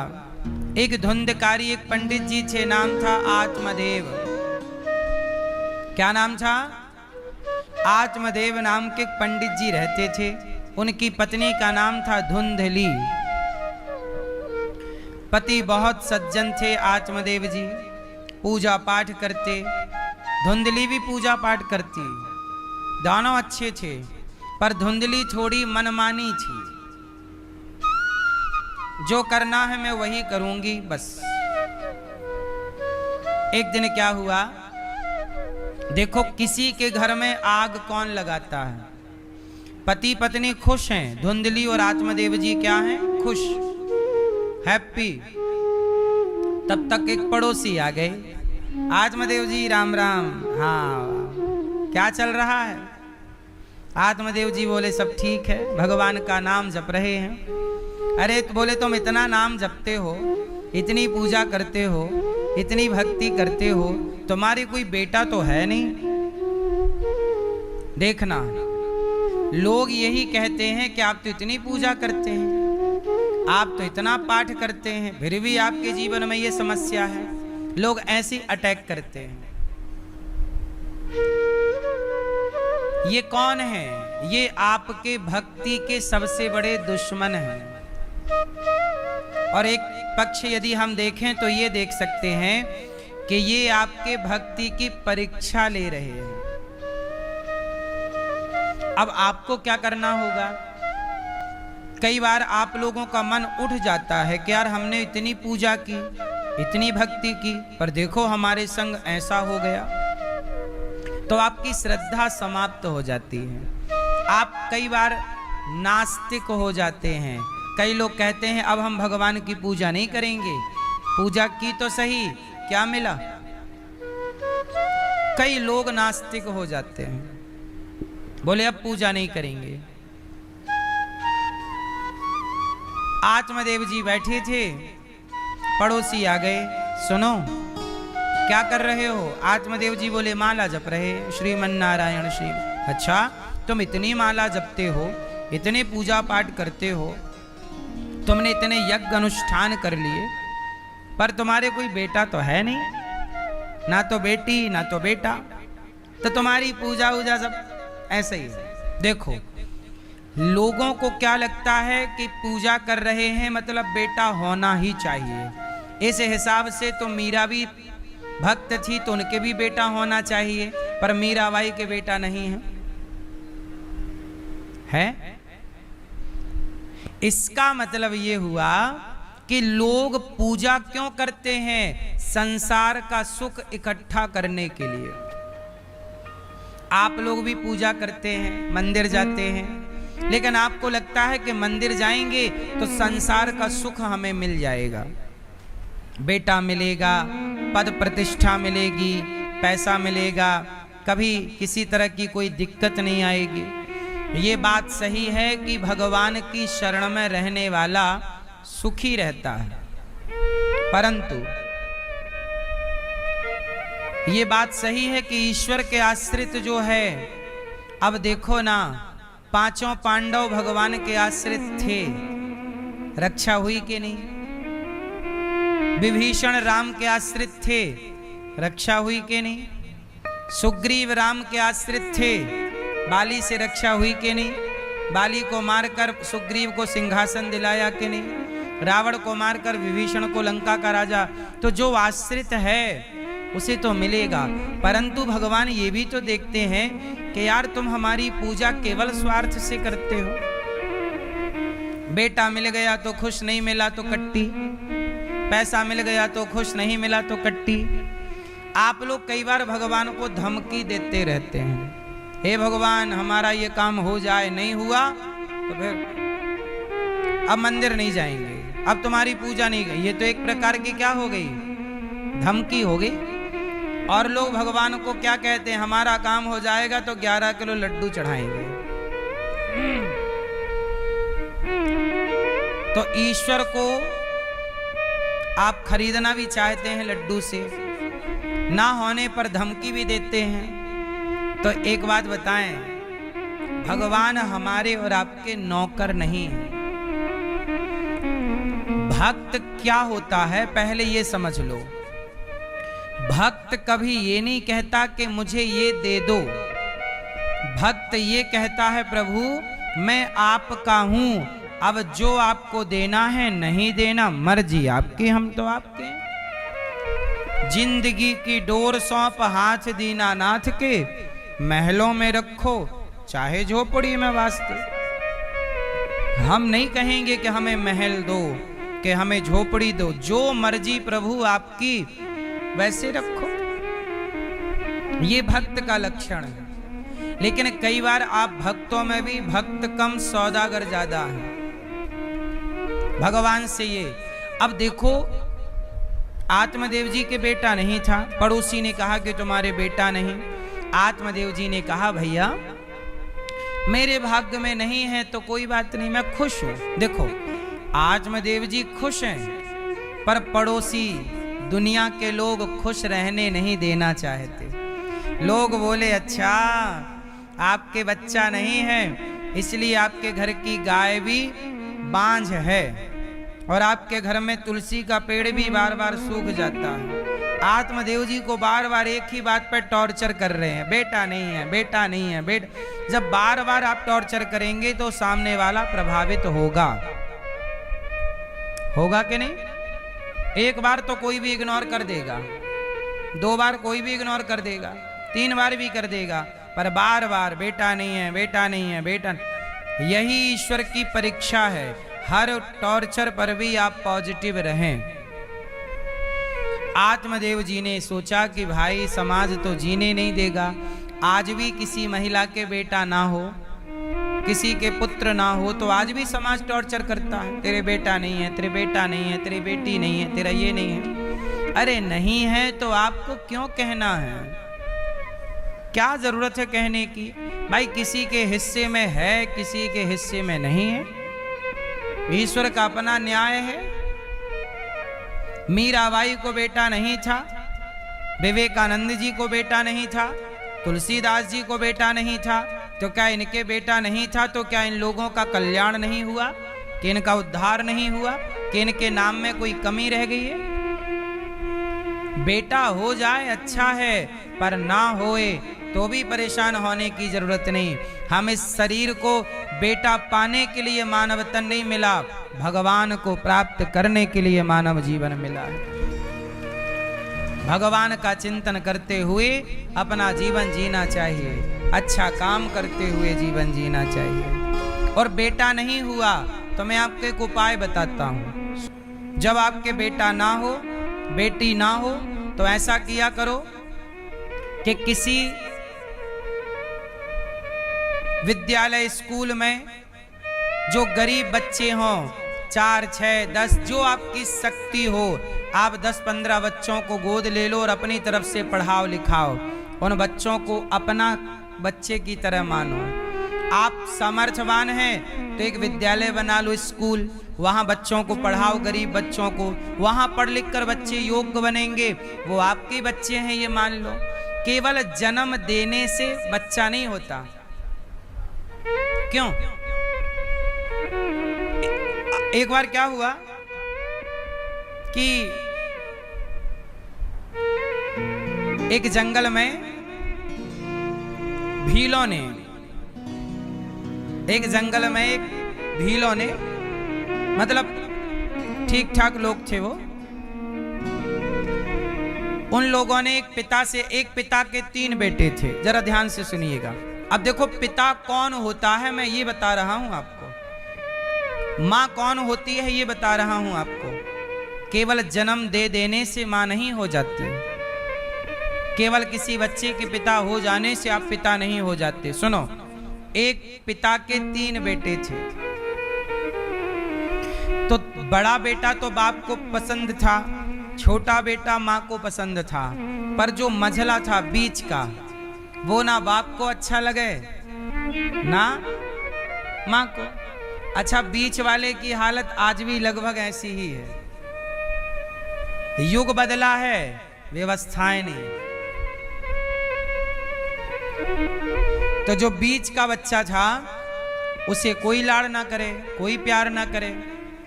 एक धुंधकारी एक पंडित जी थे, नाम था आत्मदेव। क्या नाम था? आत्मदेव नाम के पंडित जी रहते थे। उनकी पत्नी का नाम था धुंधली। पति बहुत सज्जन थे आत्मदेव जी, पूजा पाठ करते, धुंधली भी पूजा पाठ करती, दोनों अच्छे थे। पर धुंधली थोड़ी मनमानी थी, जो करना है मैं वही करूंगी बस, एक दिन क्या हुआ, देखो किसी के घर में आग कौन लगाता है? पति पत्नी खुश हैं, धुंधली और आत्मदेव जी क्या हैं? खुश, हैप्पी। तब तक एक पड़ोसी आ गए, आत्मदेव जी राम राम। हाँ, क्या चल रहा है? आत्मदेव जी बोले सब ठीक है, भगवान का नाम जप रहे हैं। अरे तो बोले तुम इतना नाम जपते हो, इतनी पूजा करते हो, इतनी भक्ति करते हो, तुम्हारे कोई बेटा तो है नहीं? देखना, लोग यही कहते हैं कि आप तो इतनी पूजा करते हैं, आप तो इतना पाठ करते हैं, फिर भी आपके जीवन में ये समस्या है। लोग ऐसे अटैक करते हैं। ये कौन है? ये आपके भक्ति के सबसे बड़े दुश्मन हैं। और एक पक्ष यदि हम देखें तो ये देख सकते हैं कि ये आपके भक्ति की परीक्षा ले रहे हैं। अब आपको क्या करना होगा? कई बार आप लोगों का मन उठ जाता है कि यार हमने इतनी पूजा की, इतनी भक्ति की, पर देखो हमारे संग ऐसा हो गया, तो आपकी श्रद्धा समाप्त हो जाती है। आप कई बार नास्तिक हो जाते हैं। कई लोग कहते हैं अब हम भगवान की पूजा नहीं करेंगे। पूजा की तो सही, क्या मिला? कई लोग नास्तिक हो जाते हैं, बोले अब पूजा नहीं करेंगे। आत्मदेव जी बैठे थे, पड़ोसी आ गए, सुनो क्या कर रहे हो? आत्मदेव जी बोले माला जप रहे, श्रीमन नारायण श्री। अच्छा, तुम इतनी माला जपते हो, इतने पूजा पाठ करते हो, तुमने इतने यज्ञ अनुष्ठान कर लिए, पर तुम्हारे कोई बेटा तो है नहीं, ना तो बेटी ना तो बेटा, तो तुम्हारी पूजा वूजा सब ऐसे ही है। देखो, लोगों को क्या लगता है कि पूजा कर रहे हैं मतलब बेटा होना ही चाहिए। इस हिसाब से तो मीरा भी भक्त थी तो उनके भी बेटा होना चाहिए, पर मीराबाई के बेटा नहीं है। इसका मतलब ये हुआ कि लोग पूजा क्यों करते हैं? संसार का सुख इकट्ठा करने के लिए। आप लोग भी पूजा करते हैं, मंदिर जाते हैं, लेकिन आपको लगता है कि मंदिर जाएंगे तो संसार का सुख हमें मिल जाएगा, बेटा मिलेगा, पद प्रतिष्ठा मिलेगी, पैसा मिलेगा, कभी किसी तरह की कोई दिक्कत नहीं आएगी। ये बात सही है कि भगवान की शरण में रहने वाला सुखी रहता है, परंतु ये बात सही है कि ईश्वर के आश्रित जो है, अब देखो ना, पांचों पांडव भगवान के आश्रित थे, रक्षा हुई कि नहीं? विभीषण राम के आश्रित थे, रक्षा हुई कि नहीं? सुग्रीव राम के आश्रित थे, बाली से रक्षा हुई कि नहीं? बाली को मारकर सुग्रीव को सिंहासन दिलाया कि नहीं? रावण को मारकर विभीषण को लंका का राजा। तो जो आश्रित है उसे तो मिलेगा, परंतु भगवान ये भी तो देखते हैं कि यार तुम हमारी पूजा केवल स्वार्थ से करते हो। बेटा मिल गया तो खुश, नहीं मिला तो कट्टी, पैसा मिल गया तो खुश, नहीं मिला तो कट्टी। आप लोग कई बार भगवान को धमकी देते रहते हैं, हे भगवान हमारा ये काम हो जाए, नहीं हुआ तो फिर अब मंदिर नहीं जाएंगे, अब तुम्हारी पूजा नहीं गई। ये तो एक प्रकार की क्या हो गई? धमकी हो गई। और लोग भगवान को क्या कहते हैं? हमारा काम हो जाएगा तो 11 किलो लड्डू चढ़ाएंगे। तो ईश्वर को आप खरीदना भी चाहते हैं लड्डू से, ना होने पर धमकी भी देते हैं। तो एक बात बताएं, भगवान हमारे और आपके नौकर नहीं है। भक्त क्या होता है पहले ये समझ लो। भक्त कभी ये नहीं कहता कि मुझे ये दे दो, भक्त ये कहता है प्रभु मैं आपका हूं, अब जो आपको देना है नहीं देना मर्जी आपकी, हम तो आपके। जिंदगी की डोर सौंप हाथ दीनानाथ के, महलों में रखो चाहे झोपड़ी में वास्ते। हम नहीं कहेंगे कि हमें महल दो, कि हमें झोपड़ी दो, जो मर्जी प्रभु आपकी, वैसे रखो, ये भक्त का लक्षण है। लेकिन कई बार आप भक्तों में भी भक्त कम सौदागर ज्यादा है भगवान से। ये अब देखो, आत्मदेव जी के बेटा नहीं था, पड़ोसी ने कहा कि तुम्हारे बेटा नहीं। आत्मदेव जी ने कहा भैया मेरे भाग्य में नहीं है तो कोई बात नहीं, मैं खुश हूं। देखो आत्मदेव जी खुश हैं, पर पड़ोसी दुनिया के लोग खुश रहने नहीं देना चाहते। लोग बोले अच्छा आपके बच्चा नहीं है इसलिए आपके घर की गाय भी बांझ है और आपके घर में तुलसी का पेड़ भी बार बार सूख जाता है। आत्मदेव जी को बार बार एक ही बात पर टॉर्चर कर रहे हैं, बेटा नहीं है, बेटा नहीं है, बेटा। जब बार बार आप टॉर्चर करेंगे तो सामने वाला प्रभावित होगा, होगा कि नहीं? एक बार तो कोई भी इग्नोर कर देगा, 2 बार कोई भी इग्नोर कर देगा, 3 बार भी कर देगा, पर बार बार बेटा नहीं है, बेटा नहीं है, बेटा। यही ईश्वर की परीक्षा है। हर टॉर्चर पर भी आप पॉजिटिव रहें। आत्मदेव जी ने सोचा कि भाई समाज तो जीने नहीं देगा, आज भी किसी महिला के बेटा ना हो, किसी के पुत्र ना हो तो आज भी समाज टॉर्चर करता है। तेरे बेटा नहीं है, तेरे बेटा नहीं है, तेरी बेटी नहीं है, तेरा ये नहीं है। अरे नहीं है तो आपको क्यों कहना है? क्या जरूरत है कहने की? भाई किसी के हिस्से में है, किसी के हिस्से में नहीं है। ईश्वर का अपना न्याय है। मीराबाई को बेटा नहीं था, विवेकानंद जी को बेटा नहीं था, तुलसीदास जी को बेटा नहीं था, तो क्या इनके बेटा नहीं था तो क्या इन लोगों का कल्याण नहीं हुआ, कि इनका उद्धार नहीं हुआ, कि इनके नाम में कोई कमी रह गई है? बेटा हो जाए अच्छा है, पर ना होए तो भी परेशान होने की जरूरत नहीं। हम इस शरीर को बेटा पाने के लिए मानव तन नहीं मिला, भगवान को प्राप्त करने के लिए मानव जीवन मिला है। भगवान का चिंतन करते हुए अपना जीवन जीना चाहिए, अच्छा काम करते हुए जीवन जीना चाहिए। और बेटा नहीं हुआ तो मैं आपको एक उपाय बताता हूं। जब आपके बेटा ना हो, बेटी ना हो, तो ऐसा किया करो कि किसी विद्यालय स्कूल में जो गरीब बच्चे हों, 4, 6, 10 जो आपकी शक्ति हो, आप 10-15 बच्चों को गोद ले लो और अपनी तरफ से पढ़ाओ लिखाओ। उन बच्चों को अपना बच्चे की तरह मानो। आप सामर्थ्यवान हैं तो एक विद्यालय बना लो, स्कूल, वहाँ बच्चों को पढ़ाओ, गरीब बच्चों को। वहाँ पढ़ लिख कर बच्चे योग्य बनेंगे, वो आपके बच्चे हैं ये मान लो। केवल जन्म देने से बच्चा नहीं होता। क्यों? एक बार क्या हुआ कि एक जंगल में भीलों ने, एक जंगल में एक भीलों ने, मतलब ठीक ठाक लोग थे वो, उन लोगों ने एक पिता के 3 बेटे थे। जरा ध्यान से सुनिएगा। अब देखो पिता कौन होता है मैं ये बता रहा हूं आपको, माँ कौन होती है ये बता रहा हूं आपको। केवल जन्म दे देने से माँ नहीं हो जाती, केवल किसी बच्चे के पिता हो जाने से आप पिता नहीं हो जाते। सुनो, एक पिता के 3 बेटे थे, तो बड़ा बेटा तो बाप को पसंद था, छोटा बेटा माँ को पसंद था, पर जो मझला था बीच का, वो ना बाप को अच्छा लगे ना माँ को। अच्छा, बीच वाले की हालत आज भी लगभग ऐसी ही है। युग बदला है, व्यवस्थाएं नहीं। तो जो बीच का बच्चा था उसे कोई लाड़ ना करे, कोई प्यार ना करे,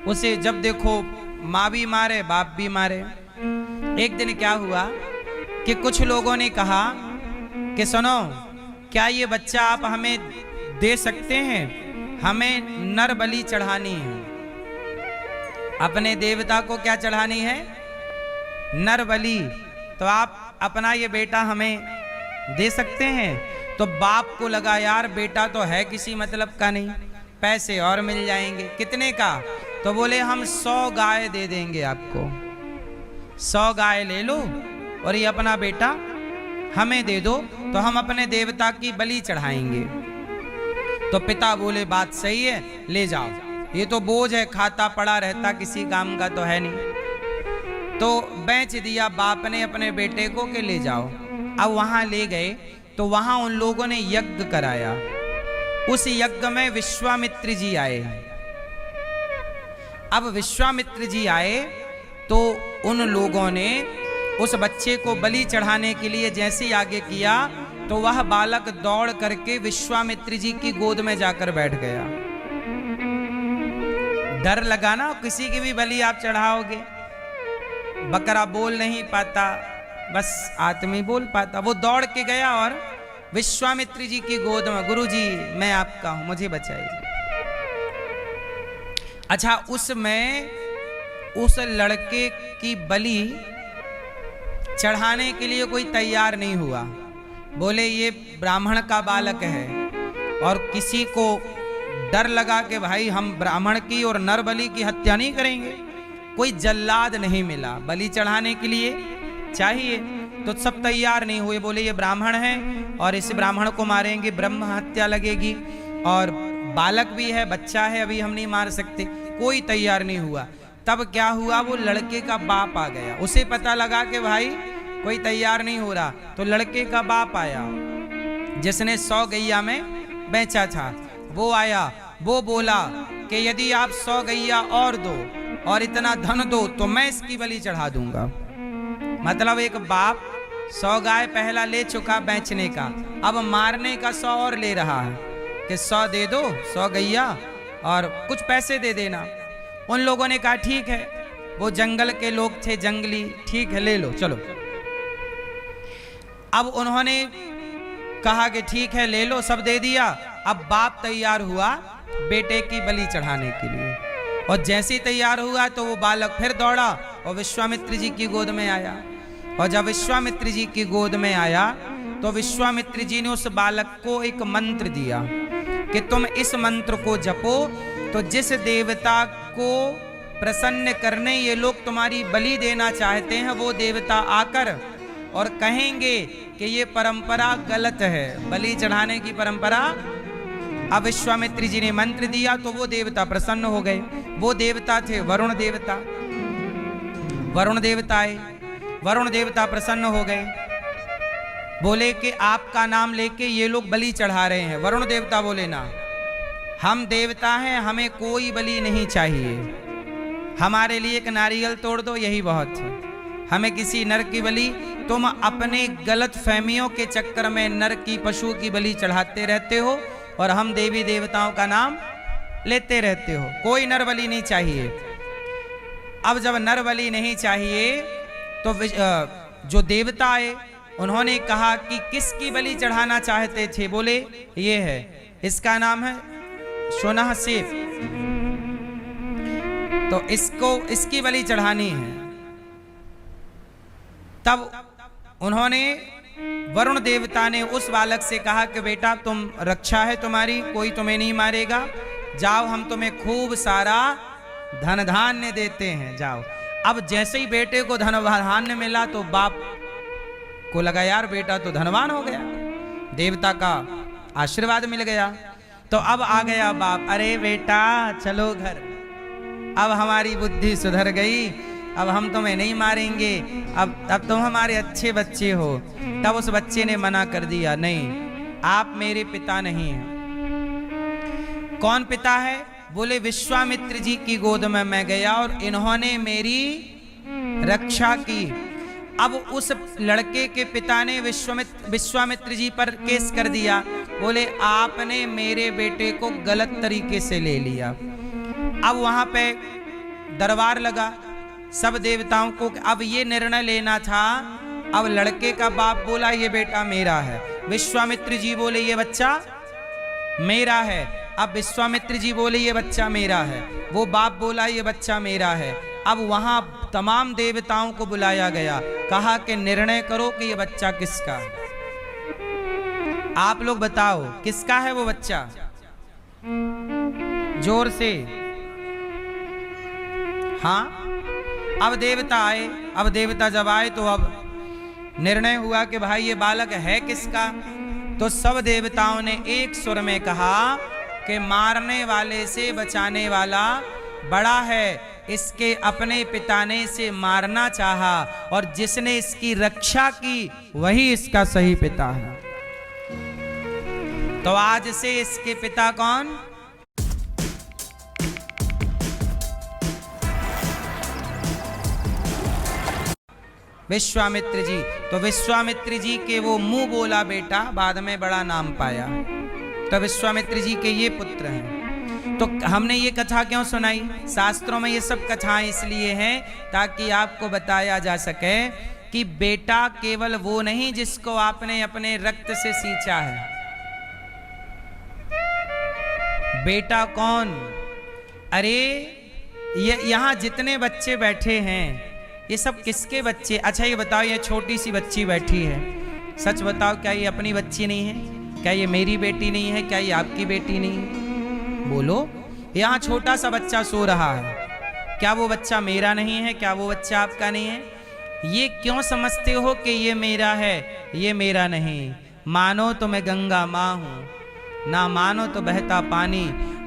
उसे जब देखो माँ भी मारे बाप भी मारे। एक दिन क्या हुआ कि कुछ लोगों ने कहा कि सुनो, क्या ये बच्चा आप हमें दे सकते हैं? हमें नर बलि चढ़ानी है। अपने देवता को क्या चढ़ानी है? नर बलि। तो आप अपना ये बेटा हमें दे सकते हैं? तो बाप को लगा यार बेटा तो है किसी मतलब का नहीं, पैसे और मिल जाएंगे। कितने का? तो बोले हम 100 गाय दे देंगे आपको, 100 गाय ले लो और ये अपना बेटा हमें दे दो, तो हम अपने देवता की बलि चढ़ाएंगे। तो पिता बोले बात सही है, ले जाओ, ये तो बोझ है, खाता पड़ा रहता, किसी काम का तो है नहीं। तो बेच दिया बाप ने अपने बेटे को कि ले जाओ। अब वहां ले गए तो वहां उन लोगों ने यज्ञ कराया। उस यज्ञ में विश्वामित्र जी आए। अब विश्वामित्र जी आए तो उन लोगों ने उस बच्चे को बलि चढ़ाने के लिए जैसे ही आगे किया तो वह बालक दौड़ करके विश्वामित्र जी की गोद में जाकर बैठ गया। डर लगा ना, किसी की भी बलि आप चढ़ाओगे, बकरा बोल नहीं पाता, बस आदमी बोल पाता। वो दौड़ के गया और विश्वामित्र जी की गोद में, गुरुजी मैं आपका हूं, मुझे बचाइए। अच्छा, उसमें उस लड़के की बलि चढ़ाने के लिए कोई तैयार नहीं हुआ। बोले ये ब्राह्मण का बालक है, और किसी को डर लगा कि भाई हम ब्राह्मण की और नर बलि की हत्या नहीं करेंगे। कोई जल्लाद नहीं मिला बलि चढ़ाने के लिए चाहिए, तो सब तैयार नहीं हुए। बोले ये ब्राह्मण है और इस ब्राह्मण को मारेंगे, ब्रह्म हत्या लगेगी, और बालक भी है, बच्चा है, अभी हम नहीं मार सकते। कोई तैयार नहीं हुआ। तब क्या हुआ, वो लड़के का बाप आ गया। उसे पता लगा कि भाई कोई तैयार नहीं हो रहा, तो लड़के का बाप आया जिसने 100 गैया में बेचा था। वो आया, वो बोला कि यदि आप 100 गैया और दो और इतना धन दो तो मैं इसकी बलि चढ़ा दूंगा। मतलब एक बाप 100 गाय पहला ले चुका बेचने का, अब मारने का 100 और ले रहा है कि 100 दे दो, 100 गैया और कुछ पैसे दे देना। उन लोगों ने कहा ठीक है, वो जंगल के लोग थे, जंगली, ठीक है ले लो चलो। अब उन्होंने कहा कि ठीक है ले लो, सब दे दिया। अब बाप तैयार हुआ बेटे की बलि चढ़ाने के लिए, और जैसे ही तैयार हुआ तो वो बालक फिर दौड़ा और विश्वामित्र जी की गोद में आया। और जब विश्वामित्र जी की गोद में आया तो विश्वामित्र जी ने उस बालक को एक मंत्र दिया कि तुम इस मंत्र को जपो, तो जिस देवता को प्रसन्न करने ये लोग तुम्हारी बलि देना चाहते हैं वो देवता आकर और कहेंगे कि ये परंपरा गलत है, बलि चढ़ाने की परंपरा। अब विश्वामित्र जी ने मंत्र दिया तो वो देवता प्रसन्न हो गए। वो देवता थे वरुण देवता। वरुण देवता आए, वरुण देवता प्रसन्न हो गए, बोले कि आपका नाम लेके ये लोग बलि चढ़ा रहे हैं। वरुण देवता बोले ना, हम देवता हैं, हमें कोई बलि नहीं चाहिए, हमारे लिए एक नारियल तोड़ दो यही बहुत है, हमें किसी नर की बलि। तुम अपने गलत फहमियों के चक्कर में नर की, पशु की बलि चढ़ाते रहते हो और हम देवी देवताओं का नाम लेते रहते हो, कोई नर बलि नहीं चाहिए। अब जब नर बलि नहीं चाहिए तो जो देवता आए उन्होंने कहा कि किसकी बलि चढ़ाना चाहते थे। बोले ये है, इसका नाम है सोना सेफ, तो इसकी बलि चढ़ानी है। तब उन्होंने, वरुण देवता ने उस बालक से कहा कि बेटा तुम, रक्षा है तुम्हारी, कोई तुम्हें नहीं मारेगा, जाओ हम तुम्हें खूब सारा धन धान्य देते हैं, जाओ। अब जैसे ही बेटे को धन धान्य मिला तो बाप को लगा यार बेटा तो धनवान हो गया, देवता का आशीर्वाद मिल गया। तो अब आ गया बाप, अरे बेटा चलो घर, अब हमारी बुद्धि सुधर गई, अब हम तुम्हें नहीं मारेंगे, अब तुम हमारे अच्छे बच्चे हो। तब उस बच्चे ने मना कर दिया, नहीं आप मेरे पिता नहीं हैं। कौन पिता है? बोले विश्वामित्र जी की गोद में मैं गया और इन्होंने मेरी रक्षा की। अब उस लड़के के पिता ने विश्वामित्र जी पर केस कर दिया, बोले आपने मेरे बेटे को गलत तरीके से ले लिया। अब वहां पे दरबार लगा सब देवताओं को, अब ये निर्णय लेना था। अब लड़के का बाप बोला ये बेटा मेरा है, विश्वामित्र जी बोले ये बच्चा मेरा है। अब विश्वामित्र जी बोले ये बच्चा मेरा है, वो बाप बोला ये बच्चा मेरा है। अब वहां तमाम देवताओं को बुलाया गया, कहा कि निर्णय करो कि ये बच्चा किसका है, आप लोग बताओ किसका है वो बच्चा, जोर से। हाँ, अब देवता आए। अब देवता जब आए तो अब निर्णय हुआ कि भाई ये बालक है किसका। तो सब देवताओं ने एक सुर में कहा कि मारने वाले से बचाने वाला बड़ा है, इसके अपने पिता ने इसे मारना चाहा और जिसने इसकी रक्षा की वही इसका सही पिता है। तो आज से इसके पिता कौन? विश्वामित्र जी। तो विश्वामित्र जी के वो मुंह बोला बेटा बाद में बड़ा नाम पाया। तो विश्वामित्र जी के ये पुत्र हैं। तो हमने ये कथा क्यों सुनाई? शास्त्रों में ये सब कथाएं इसलिए हैं ताकि आपको बताया जा सके कि बेटा केवल वो नहीं जिसको आपने अपने रक्त से सींचा है। बेटा कौन? अरे ये यहाँ जितने बच्चे बैठे हैं ये सब किसके बच्चे? अच्छा ये बताओ, ये छोटी सी बच्ची बैठी है, सच बताओ क्या ये अपनी बच्ची नहीं है? क्या ये मेरी बेटी नहीं है? क्या ये आपकी बेटी नहीं है? बोलो। यहाँ छोटा सा बच्चा सो रहा है, क्या वो बच्चा मेरा नहीं है? क्या वो बच्चा आपका नहीं है? ये क्यों समझते हो कि ये मेरा है, ये मेरा नहीं? मानो तो मैं गंगा माँ हूँ, ना मानो तो बहता पानी,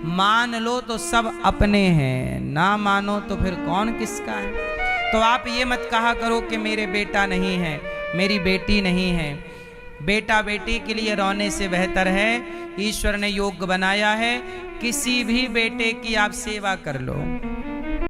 मान लो तो सब अपने हैं, ना मानो तो फिर कौन किसका है? तो आप ये मत कहा करो कि मेरे बेटा नहीं है, मेरी बेटी नहीं है। बेटा बेटी के लिए रोने से बेहतर है ईश्वर ने योग बनाया है किसी भी बेटे की आप सेवा कर लो।